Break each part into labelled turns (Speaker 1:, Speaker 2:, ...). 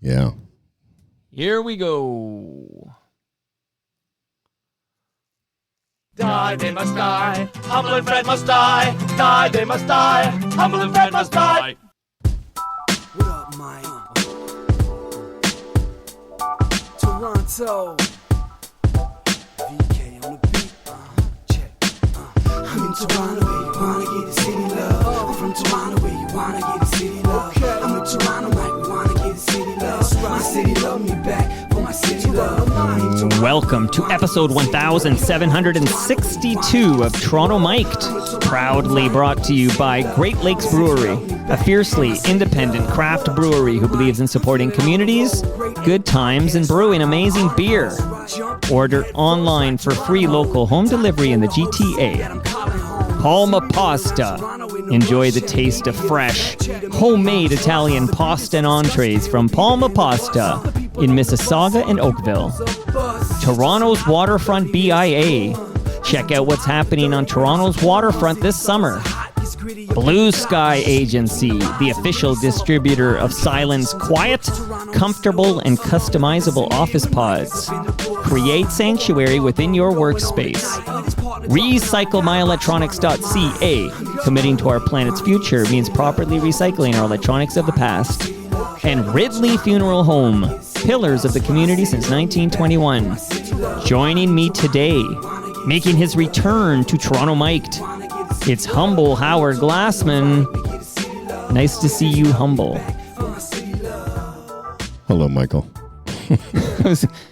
Speaker 1: Yeah.
Speaker 2: Here we go.
Speaker 3: Die, they must die. Humble and Fred must die. Die, they must die. Humble and Fred must die.
Speaker 4: What up, Mike? Toronto. VK on the beat. Check. I'm in Toronto where you wanna get the city love. I'm from Toronto where you wanna get the city love. I'm in Toronto like we wanna get the city love. My city love me back for my city love.
Speaker 2: Welcome to episode 1762 of Toronto Mic'd, proudly brought to you by Great Lakes Brewery, a fiercely independent craft brewery who believes in supporting communities, good times, and brewing amazing beer. Order online for free local home delivery in the GTA. Palma Pasta. Enjoy the taste of fresh, homemade Italian pasta and entrees from Palma Pasta in Mississauga and Oakville. Toronto's Waterfront BIA. Check out what's happening on Toronto's waterfront this summer. Blue Sky Agency, the official distributor of Silence quiet, comfortable, and customizable office pods. Create sanctuary within your workspace. RecycleMyElectronics.ca. Committing to our planet's future means properly recycling our electronics of the past. And Ridley Funeral Home, pillars of the community since 1921. Joining me today, making his return to Toronto Mic'd, it's humble Howard Glassman. Nice to see you, humble.
Speaker 1: Hello, Michael.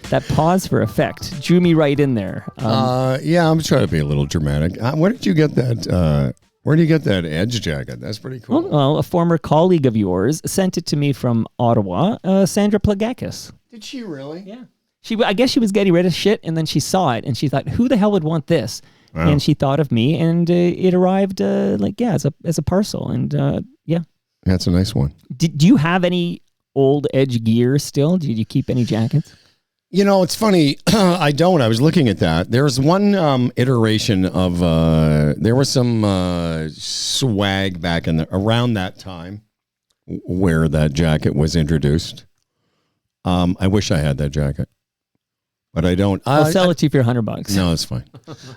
Speaker 2: That pause for effect drew me right in there.
Speaker 1: Yeah, I'm trying to be a little dramatic. Where did you get that? Where do you get that Edge jacket? That's pretty cool.
Speaker 2: Well, a former colleague of yours sent it to me from Ottawa, Sandra Plagakis.
Speaker 1: Did she really?
Speaker 2: Yeah. I guess she was getting rid of shit, and then she saw it, and she thought, who the hell would want this? Wow. And she thought of me, and it arrived, as a parcel, and yeah.
Speaker 1: That's a nice one.
Speaker 2: Do you have any old Edge gear still? Did you keep any jackets?
Speaker 1: You know, it's funny. I don't. I was looking at that. There's one iteration of, there was some swag back around that time where that jacket was introduced. I wish I had that jacket, but I don't.
Speaker 2: I'll sell it to you for $100.
Speaker 1: No, it's fine.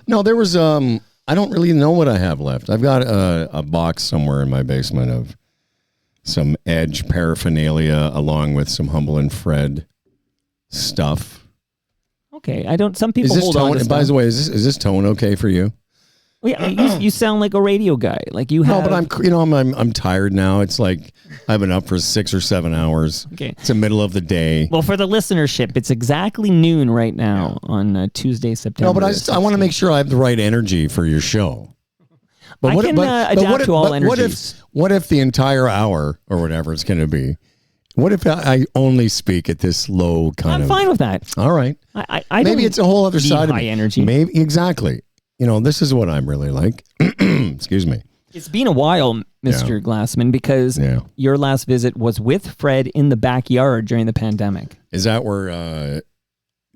Speaker 1: No, there was, I don't really know what I have left. I've got a box somewhere in my basement of some Edge paraphernalia along with some Humble and Fred stuff.
Speaker 2: Okay, some people hold on to stuff.
Speaker 1: By the way, is this tone okay for you?
Speaker 2: Well, yeah, you sound like a radio guy. Like you have.
Speaker 1: No, but I'm tired now. It's like I've been up for 6 or 7 hours.
Speaker 2: Okay,
Speaker 1: it's the middle of the day.
Speaker 2: Well, for the listenership, it's exactly noon right now on Tuesday, September.
Speaker 1: No, but I want to make sure I have the right energy for your show.
Speaker 2: But I can adapt to all energies.
Speaker 1: What if the entire hour or whatever it's going to be? What if I only speak at this low kind of...
Speaker 2: I'm fine with that.
Speaker 1: All right.
Speaker 2: I
Speaker 1: maybe it's a whole other side of
Speaker 2: high energy.
Speaker 1: Maybe exactly. This is what I'm really like. Excuse me.
Speaker 2: It's been a while, Mr. Glassman, because your last visit was with Fred in the backyard during the pandemic.
Speaker 1: Is that where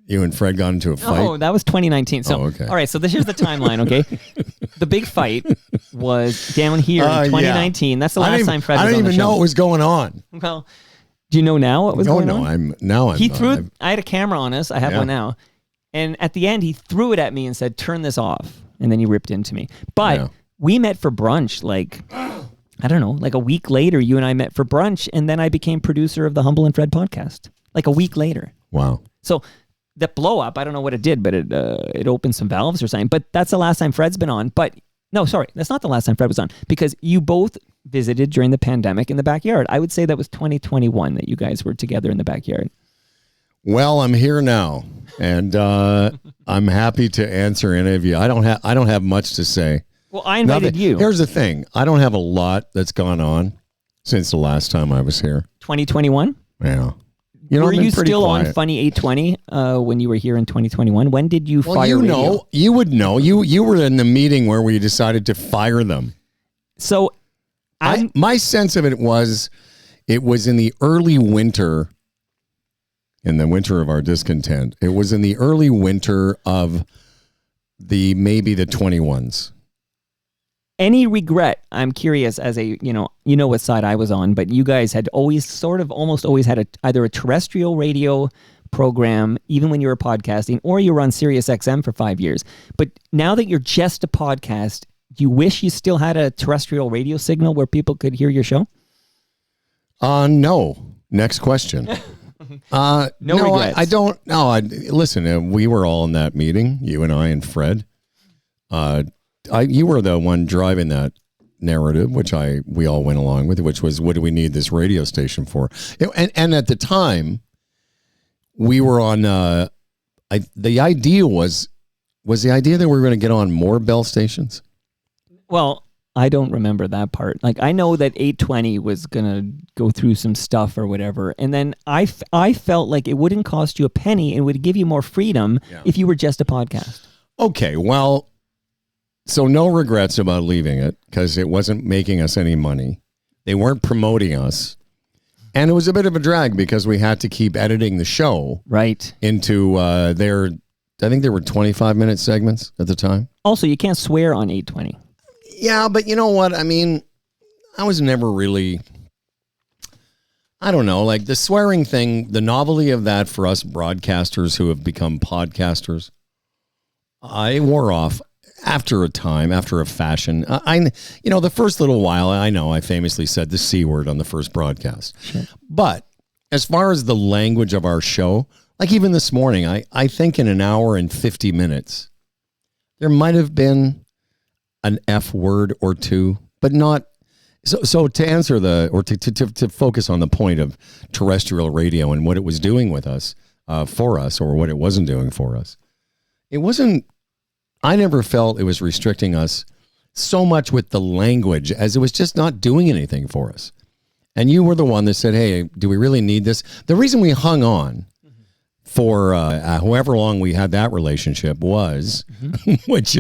Speaker 1: you and Fred got into a fight?
Speaker 2: Oh, that was 2019. So,
Speaker 1: okay.
Speaker 2: All right, so here's the timeline, okay? The big fight was down here in 2019. That's the last time Fred was on the show.
Speaker 1: I didn't even know what was going on.
Speaker 2: Well, do you know now what was going on?
Speaker 1: I'm
Speaker 2: I had a camera on us. I have one now. And at the end, he threw it at me and said, turn this off. And then he ripped into me. But we met for brunch, I don't know, like a week later, you and I met for brunch. And then I became producer of the Humble and Fred podcast, like a week later.
Speaker 1: Wow.
Speaker 2: So that blow up, I don't know what it did, but it opened some valves or something. But that's the last time Fred's been on. But no, sorry, that's not the last time Fred was on, because you both visited during the pandemic in the backyard. I would say that was 2021 that you guys were together in the backyard.
Speaker 1: Well, I'm here now, and I'm happy to answer any of you. I don't have much to say.
Speaker 2: Well, I invited you.
Speaker 1: Here's the thing. I don't have a lot that's gone on since the last time I was here.
Speaker 2: 2021?
Speaker 1: Yeah.
Speaker 2: Were you still on Funny 820 when you were here in 2021? When did you fire radio?
Speaker 1: You would know. You were in the meeting where we decided to fire them.
Speaker 2: So
Speaker 1: my sense of it was in the early winter, in the winter of our discontent. It was in the early winter of maybe the 21s.
Speaker 2: Any regret? I'm curious as a, you know what side I was on, but you guys had always almost always had either a terrestrial radio program, even when you were podcasting, or you were on Sirius XM for 5 years. But now that you're just a podcast, do you wish you still had a terrestrial radio signal where people could hear your show?
Speaker 1: No. Next question.
Speaker 2: No regrets.
Speaker 1: I don't. No, listen, we were all in that meeting, you and I and Fred. You were the one driving that narrative, which we all went along with, which was, what do we need this radio station for? And at the time, we were on. The idea was the idea that we were going to get on more Bell stations.
Speaker 2: Well, I don't remember that part. Like, I know that 820 was going to go through some stuff or whatever. And then I felt like it wouldn't cost you a penny and would give you more freedom if you were just a podcast.
Speaker 1: Okay, well, so no regrets about leaving it because it wasn't making us any money. They weren't promoting us. And it was a bit of a drag because we had to keep editing the show.
Speaker 2: Right.
Speaker 1: Into I think there were 25-minute segments at the time.
Speaker 2: Also, you can't swear on 820.
Speaker 1: Yeah, but you know what? I mean, I was never really, I don't know, like the swearing thing, the novelty of that for us broadcasters who have become podcasters, I wore off after a time, after a fashion. The first little while, I know I famously said the C word on the first broadcast. Sure. But as far as the language of our show, like even this morning, I think in an hour and 50 minutes, there might have been an F word or two, but not. So to answer to focus on the point of terrestrial radio and what it was doing with us, for us, or what it wasn't doing for us, it wasn't. I never felt it was restricting us so much with the language as it was just not doing anything for us. And you were the one that said, "Hey, do we really need this?" The reason we hung on for however long we had that relationship was, which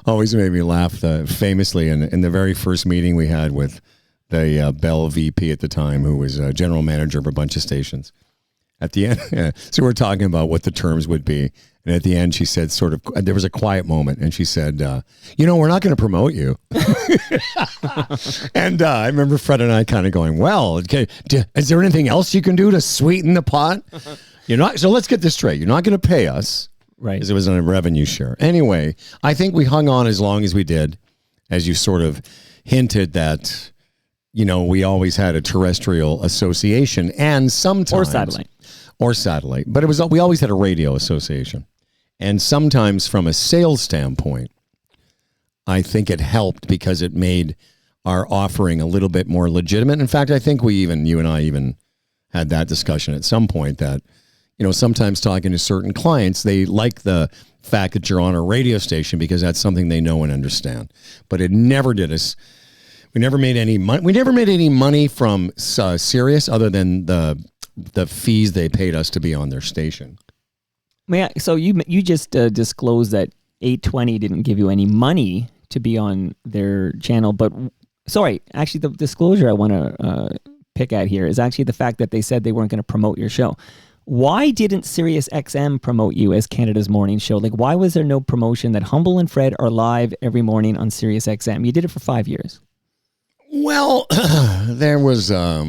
Speaker 1: always made me laugh, famously in the very first meeting we had with the Bell VP at the time, who was general manager of a bunch of stations. At the end, so we're talking about what the terms would be. And at the end, she said, there was a quiet moment, and she said, we're not going to promote you. And I remember Fred and I kind of going, well, okay, is there anything else you can do to sweeten the pot? You're not. So let's get this straight. You're not going to pay us, right? Because it was on a revenue share. Anyway, I think we hung on as long as we did, as you sort of hinted that, we always had a terrestrial association and sometimes or satellite, but we always had a radio association, and sometimes from a sales standpoint, I think it helped because it made our offering a little bit more legitimate. In fact, I think you and I even had that discussion at some point that. Sometimes talking to certain clients, they like the fact that you're on a radio station because that's something they know and understand. But it never did us. We never made any money. We never made any money from Sirius other than the fees they paid us to be on their station.
Speaker 2: So you just disclosed that 820 didn't give you any money to be on their channel. But sorry, actually, the disclosure I want to pick at here is actually the fact that they said they weren't going to promote your show. Why didn't Sirius XM promote you as Canada's morning show? Like, why was there no promotion that Humble and Fred are live every morning on Sirius XM? You did it for 5 years.
Speaker 1: Well, there was, I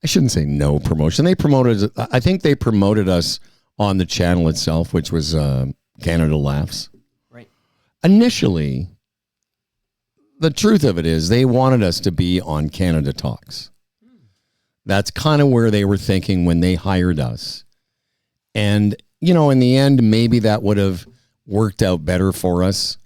Speaker 1: shouldn't say no promotion. I think they promoted us on the channel itself, which was Canada Laughs.
Speaker 2: Right.
Speaker 1: Initially, the truth of it is they wanted us to be on Canada Talks. That's kind of where they were thinking when they hired us. And, in the end, maybe that would have worked out better for us.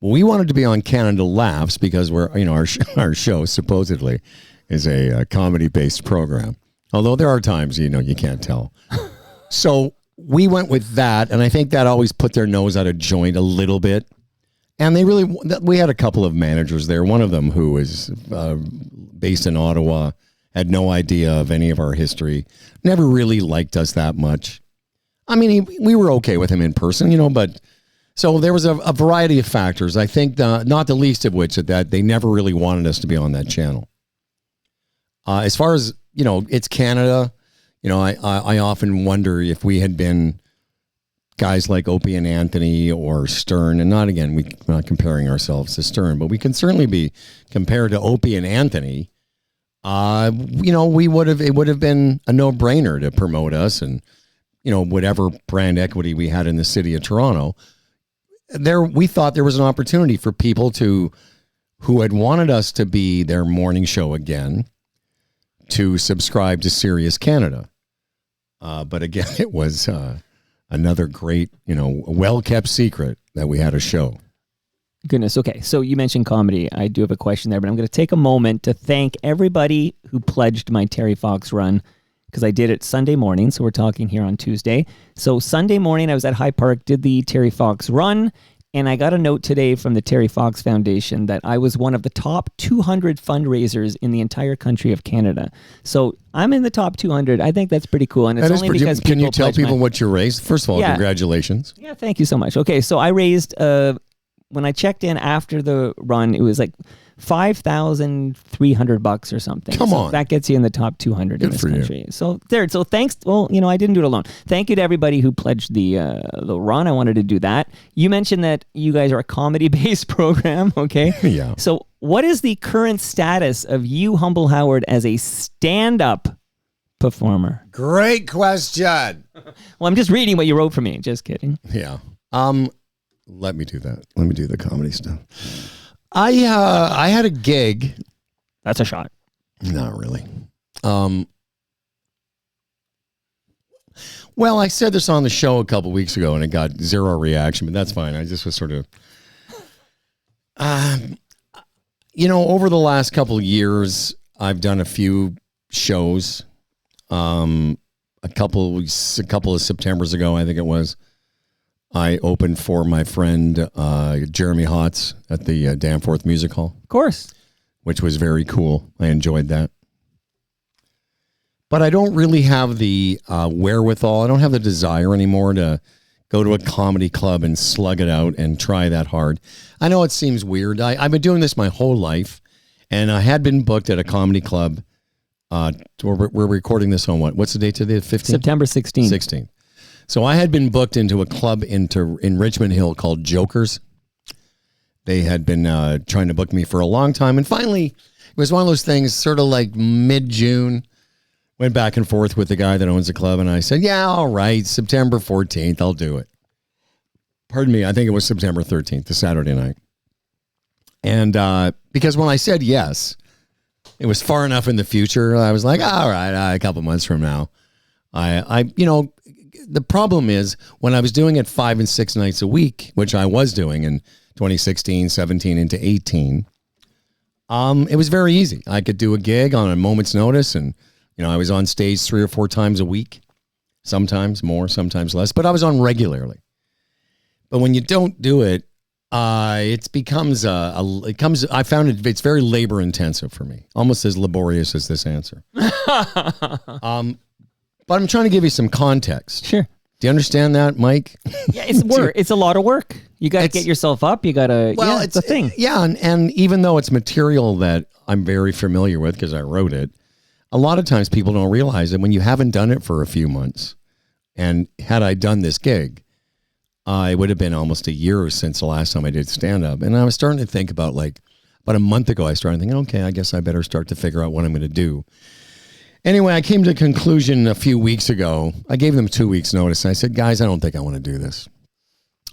Speaker 1: We wanted to be on Canada Laughs because our show supposedly is a comedy-based program. Although there are times, you can't tell. So we went with that, and I think that always put their nose out of joint a little bit. And we had a couple of managers there. One of them who is based in Ottawa, had no idea of any of our history, never really liked us that much. I mean, we were okay with him in person, but so there was a variety of factors. I think not the least of which that they never really wanted us to be on that channel. As far as, it's Canada, I often wonder if we had been guys like Opie and Anthony or Stern, and we're not comparing ourselves to Stern, but we can certainly be compared to Opie and Anthony. It would have been a no-brainer to promote us, and whatever brand equity we had in the city of Toronto. We thought there was an opportunity for people who had wanted us to be their morning show again, to subscribe to Sirius Canada. But again, it was another great, well-kept secret that we had a show.
Speaker 2: Goodness. Okay. So you mentioned comedy. I do have a question there, but I'm going to take a moment to thank everybody who pledged my Terry Fox run, because I did it Sunday morning. So we're talking here on Tuesday. So Sunday morning, I was at High Park, did the Terry Fox run. And I got a note today from the Terry Fox Foundation that I was one of the top 200 fundraisers in the entire country of Canada. So I'm in the top 200. I think that's pretty cool. And it's only because
Speaker 1: Can you tell people what you raised? First of all, congratulations.
Speaker 2: Yeah, thank you so much. Okay, so I raised, when I checked in after the run, it was like $5,300 or something.
Speaker 1: Come on.
Speaker 2: That gets you in the top 200 in this country. So thanks. Well, I didn't do it alone. Thank you to everybody who pledged the run. I wanted to do that. You mentioned that you guys are a comedy-based program, okay?
Speaker 1: Yeah.
Speaker 2: So what is the current status of you, Humble Howard, as a stand-up performer?
Speaker 1: Great question.
Speaker 2: Well, I'm just reading what you wrote for me. Just kidding.
Speaker 1: Yeah. Let me do that. Let me do the comedy stuff. I had a gig.
Speaker 2: That's a shot.
Speaker 1: Not really. Well, I said this on the show a couple weeks ago, and it got zero reaction, but that's fine. I just was sort of, over the last couple of years, I've done a few shows. A couple of Septembers ago, I think it was, I opened for my friend Jeremy Hotz at the Danforth Music Hall.
Speaker 2: Of course.
Speaker 1: Which was very cool. I enjoyed that. But I don't really have the wherewithal. I don't have the desire anymore to go to a comedy club and slug it out and try that hard. I know it seems weird. I've been doing this my whole life, and I had been booked at a comedy club. We're recording this on what? What's the date today? 15th?
Speaker 2: September 16th.
Speaker 1: 16th. So I had been booked into a club in Richmond Hill called Jokers. They had been trying to book me for a long time. And finally, it was one of those things, sort of like mid-June, went back and forth with the guy that owns the club. And I said, yeah, all right, September 14th, I'll do it. Pardon me, I think it was September 13th, the Saturday night. And because when I said yes, it was far enough in the future. I was like, all right, a couple months from now. The problem is when I was doing it 5 and 6 nights a week, which I was doing in 2016, 17 into 18, it was very easy. I could do a gig on a moment's notice, and I was on stage 3 or 4 times a week, sometimes more, sometimes less, but I was on regularly. But when you don't do it, it becomes I found it's very labor intensive for me, almost as laborious as this answer. But I'm trying to give you some context.
Speaker 2: Sure.
Speaker 1: Do you understand that, Mike?
Speaker 2: Yeah, it's work. It's a lot of work. You got to get yourself up. You got to, it's a thing.
Speaker 1: Yeah, and even though it's material that I'm very familiar with because I wrote it, a lot of times people don't realize that when you haven't done it for a few months, and had I done this gig, it would have been almost a year since the last time I did stand-up. And I was starting to think about, about a month ago, I started thinking, okay, I guess I better start to figure out what I'm going to do. Anyway, I came to a conclusion a few weeks ago. I gave them 2 weeks notice. And I said, guys, I don't think I want to do this.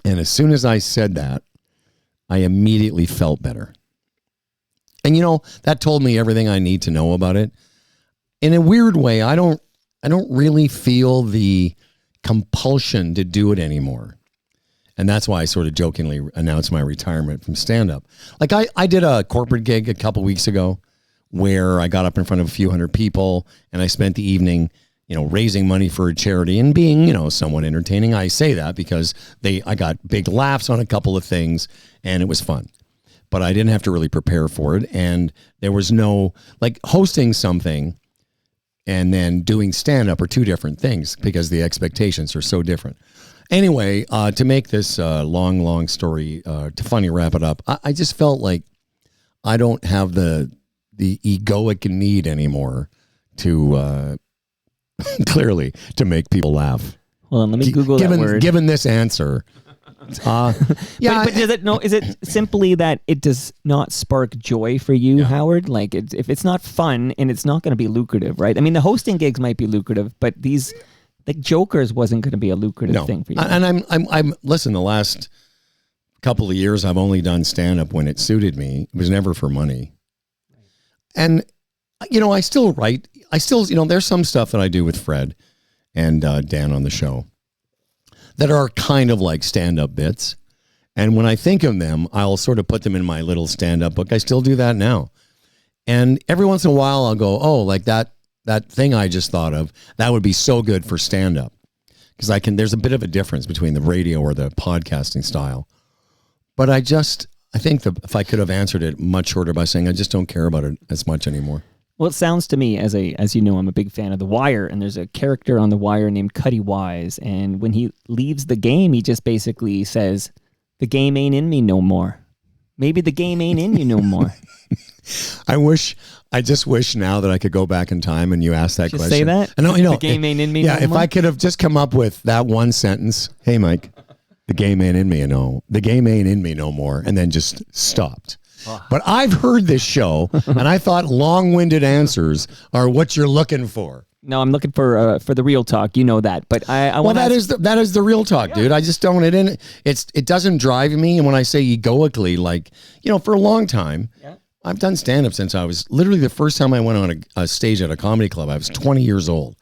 Speaker 1: And as soon as I said that, I immediately felt better. And that told me everything I need to know about it. In a weird way, I don't really feel the compulsion to do it anymore. And that's why I sort of jokingly announced my retirement from stand-up. I did a corporate gig a couple weeks ago, where I got up in front of a few hundred people and I spent the evening, raising money for a charity and being, somewhat entertaining. I say that because I got big laughs on a couple of things and it was fun, but I didn't have to really prepare for it. And there was no, hosting something and then doing stand-up are two different things because the expectations are so different. Anyway, to make this long story, to finally wrap it up, I just felt like I don't have the egoic need anymore to clearly to make people laugh.
Speaker 2: Hold on, let me Google that word.
Speaker 1: Given this answer. Yeah,
Speaker 2: but is it simply that it does not spark joy for you, Howard? Like, if it's not fun and it's not going to be lucrative, right? I mean, the hosting gigs might be lucrative, but these, like, Jokers wasn't going to be a lucrative thing for you.
Speaker 1: And I'm listen. The last couple of years, I've only done stand up when it suited me. It was never for money. And I still write. There's some stuff that I do with Fred and Dan on the show that are kind of like stand-up bits. And when I think of them, I'll sort of put them in my little stand-up book. I still do that now. And every once in a while, I'll go, oh, like that thing I just thought of, that would be so good for stand-up. Because there's a bit of a difference between the radio or the podcasting style. But I think if I could have answered it much shorter by saying I just don't care about it as much anymore. Well,
Speaker 2: it sounds to me, as you know, I'm a big fan of The Wire, and there's a character on The Wire named Cuddy Wise, and when he leaves the game, he just basically says, "The game ain't in me no more." Maybe the game ain't in you no more.
Speaker 1: I just wish now that I could go back in time and you ask that question.
Speaker 2: Say that?
Speaker 1: I know,
Speaker 2: the game ain't in me no more?
Speaker 1: Yeah, if I could have just come up with that one sentence, hey, Mike, the game ain't in me, the game ain't in me no more, and then just stopped. But I've heard this show, and I thought long-winded answers are what you're looking for.
Speaker 2: No, I'm looking for the real talk. You know that, but I want.
Speaker 1: Well, that is the real talk, dude. I just don't. It doesn't drive me. And when I say egoically, like for a long time, I've done stand-up since I was literally the first time I went on a stage at a comedy club. I was 20 years old.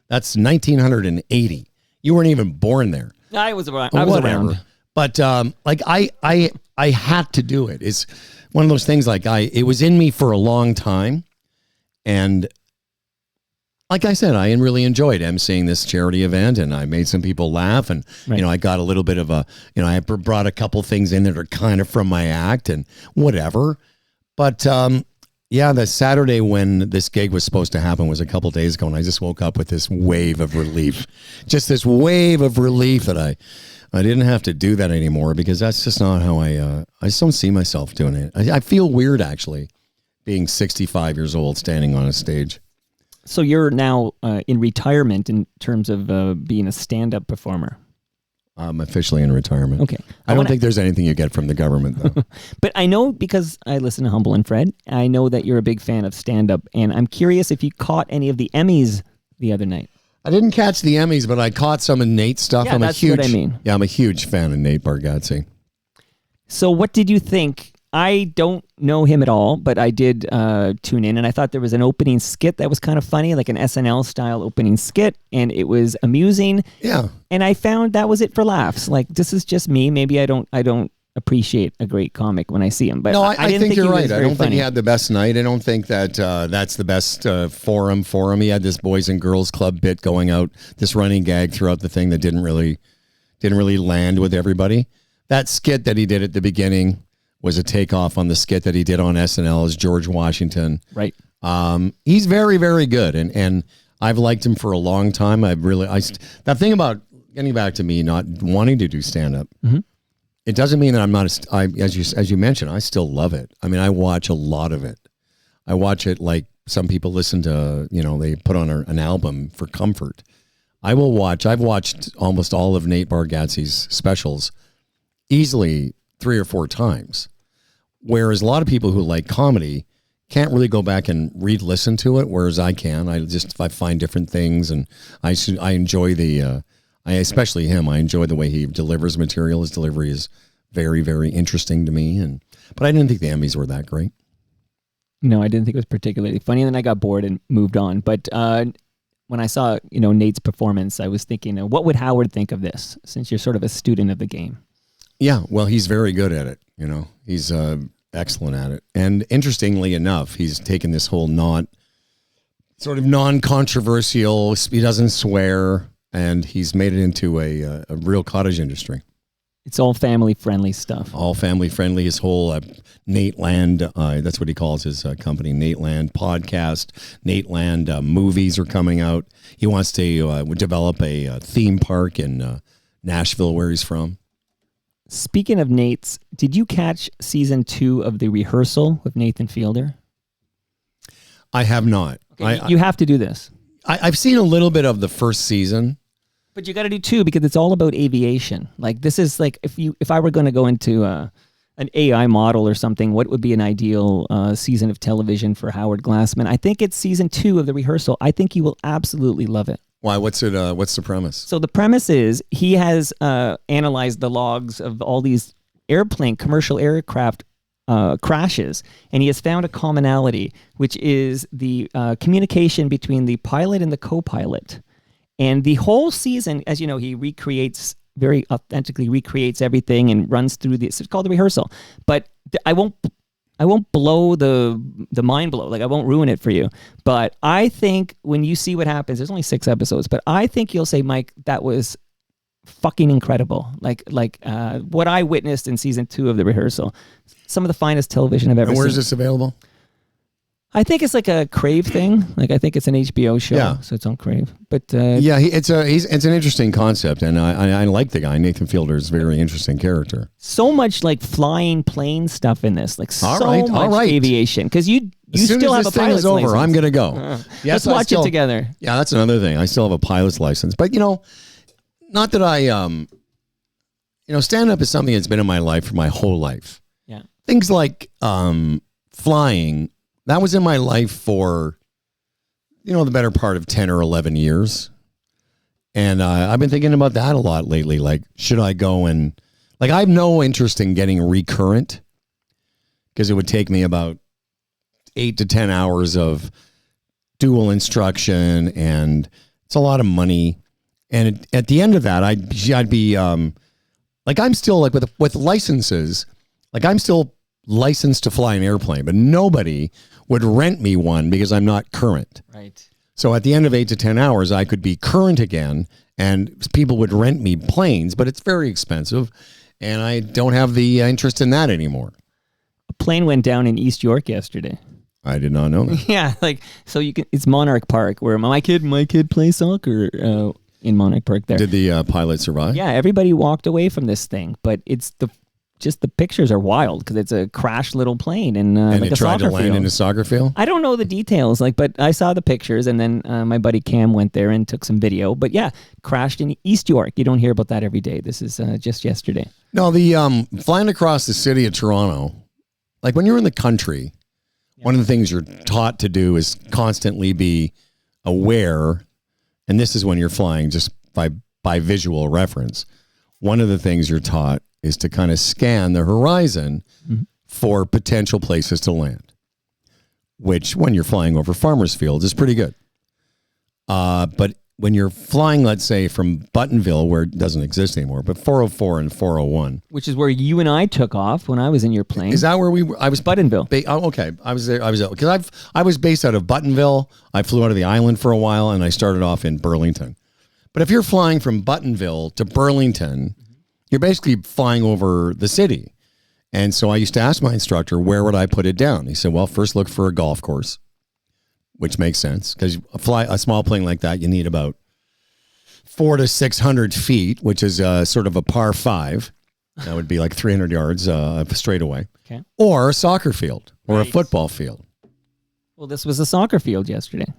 Speaker 1: That's 1980. You weren't even born there.
Speaker 2: I was around.
Speaker 1: But I had to do it. It's one of those things it was in me for a long time. And like I said, I really enjoyed emceeing this charity event, and I made some people laugh, and I got a little bit of I brought a couple things in that are kind of from my act and whatever. But the Saturday when this gig was supposed to happen was a couple days ago, and I just woke up with this wave of relief. Just this wave of relief that I didn't have to do that anymore, because that's just not how I just don't see myself doing it. I feel weird, actually, being 65 years old standing on a stage.
Speaker 2: So you're now in retirement in terms of being a stand-up performer.
Speaker 1: I'm officially in retirement.
Speaker 2: Okay.
Speaker 1: I don't think there's anything you get from the government, though.
Speaker 2: But I know, because I listen to Humble and Fred, I know that you're a big fan of stand-up, and I'm curious if you caught any of the Emmys the other night.
Speaker 1: I didn't catch the Emmys, but I caught some of Nate's stuff.
Speaker 2: Yeah, that's what I mean.
Speaker 1: Yeah, I'm a huge fan of Nate Bargatze.
Speaker 2: So what did you think? I don't know him at all, but I did tune in, and I thought there was an opening skit that was kind of funny, like an SNL-style opening skit, and it was amusing.
Speaker 1: Yeah.
Speaker 2: And I found that was it for laughs. Like, this is just me. Maybe I don't appreciate a great comic when I see him. But
Speaker 1: no,
Speaker 2: I
Speaker 1: think you're right. I don't think he
Speaker 2: funny.
Speaker 1: had the best night. I don't think that that's the best forum for him. He had this Boys and Girls Club bit going out, this running gag throughout the thing that didn't really land with everybody. That skit that he did at the beginning was a takeoff on the skit that he did on SNL as George Washington.
Speaker 2: Right.
Speaker 1: He's very, very good, and I've liked him for a long time. That thing about getting back to me not wanting to do stand up. Mm-hmm. It doesn't mean that I'm not. As you mentioned, I still love it. I mean, I watch a lot of it. I watch it like some people listen to. They put on an album for comfort. I've watched almost all of Nate Bargatze's specials, easily 3 or 4 times. Whereas a lot of people who like comedy can't really go back and listen to it, whereas I can. I find different things, and I enjoy especially him. I enjoy the way he delivers material. His delivery is very, very interesting to me. But I didn't think the Emmys were that great.
Speaker 2: No, I didn't think it was particularly funny, and then I got bored and moved on. But when I saw Nate's performance, I was thinking, what would Howard think of this, since you're sort of a student of the game?
Speaker 1: Yeah, well, he's very good at it. He's excellent at it. And interestingly enough, he's taken this whole non-controversial, he doesn't swear, and he's made it into a real cottage industry.
Speaker 2: It's all family-friendly stuff.
Speaker 1: All family-friendly. His whole Nate Land, that's what he calls his company, Nate Land podcast. Nate Land movies are coming out. He wants to develop a theme park in Nashville, where he's from.
Speaker 2: Speaking of Nate's, did you catch season 2 of The Rehearsal with Nathan Fielder?
Speaker 1: I have not.
Speaker 2: Okay, you have to do this.
Speaker 1: I've seen a little bit of the first season.
Speaker 2: But you got to do 2 because it's all about aviation. Like this is like if I were going to go into an AI model or something, what would be an ideal season of television for Howard Glassman? I think it's season 2 of The Rehearsal. I think you will absolutely love it.
Speaker 1: Why? What's it? What's the premise?
Speaker 2: So the premise is he has analyzed the logs of all these commercial aircraft crashes, and he has found a commonality, which is the communication between the pilot and the co-pilot. And the whole season, as you know, he very authentically recreates everything and runs through this. It's called The Rehearsal. But I won't blow the mind blow. Like I won't ruin it for you. But I think when you see what happens, there's only 6 episodes, but I think you'll say, Mike, that was fucking incredible. Like what I witnessed in season 2 of The Rehearsal, some of the finest television I've ever seen.
Speaker 1: And where's this available?
Speaker 2: I think it's like a Crave thing. Like I think it's an HBO show, so it's on Crave. But
Speaker 1: it's an interesting concept, and I like the guy. Nathan Fielder is a very interesting character.
Speaker 2: So much like flying plane stuff in this, like
Speaker 1: all
Speaker 2: much
Speaker 1: right.
Speaker 2: aviation. Because you still have a pilot's license. As soon as this thing is over, I'm
Speaker 1: gonna go.
Speaker 2: Yes, let's watch it together.
Speaker 1: Yeah, that's another thing. I still have a pilot's license, but not that I stand up is something that's been in my life for my whole life.
Speaker 2: Yeah,
Speaker 1: things like flying. That was in my life for, the better part of 10 or 11 years. And I've been thinking about that a lot lately. Like, should I go and, like, I have no interest in getting recurrent because it would take me about 8 to 10 hours of dual instruction, and it's a lot of money. And at the end of that, I'd be, like, I'm still, like, with licenses, like, I'm still licensed to fly an airplane, but nobody would rent me one because I'm not current.
Speaker 2: Right.
Speaker 1: So at the end of 8 to 10 hours, I could be current again, and people would rent me planes, but it's very expensive, and I don't have the interest in that anymore.
Speaker 2: A plane went down in East York yesterday.
Speaker 1: I did not know that.
Speaker 2: Yeah, like so it's Monarch Park where my kid plays soccer in Monarch Park there.
Speaker 1: Did the pilot survive?
Speaker 2: Yeah, everybody walked away from this thing, but it's the pictures are wild because it's a crashed little plane and like
Speaker 1: it tried to land in a soccer field.
Speaker 2: I don't know the details, but I saw the pictures, and then my buddy Cam went there and took some video. But yeah, crashed in East York. You don't hear about that every day. This is just yesterday.
Speaker 1: No, the flying across the city of Toronto, like when you're in the country, one of the things you're taught to do is constantly be aware, and this is when you're flying just by visual reference. One of the things you're taught is to kind of scan the horizon for potential places to land, which when you're flying over farmers' fields is pretty good. But when you're flying, let's say, from Buttonville, where it doesn't exist anymore, but 404 and 401.
Speaker 2: Which is where you and I took off when I was in your plane.
Speaker 1: Is that where we were? I was
Speaker 2: Buttonville.
Speaker 1: Okay. I was there. Because I was based out of Buttonville. I flew out of the island for a while, and I started off in Burlington. But if you're flying from Buttonville to Burlington, you're basically flying over the city. And so I used to ask my instructor, where would I put it down? He said, well, first look for a golf course, which makes sense because a small plane like that, you need about 400 to 600 feet, which is sort of a par 5. That would be like 300 yards straight away.
Speaker 2: Okay.
Speaker 1: Or a soccer field or a football field.
Speaker 2: Well, this was a soccer field yesterday.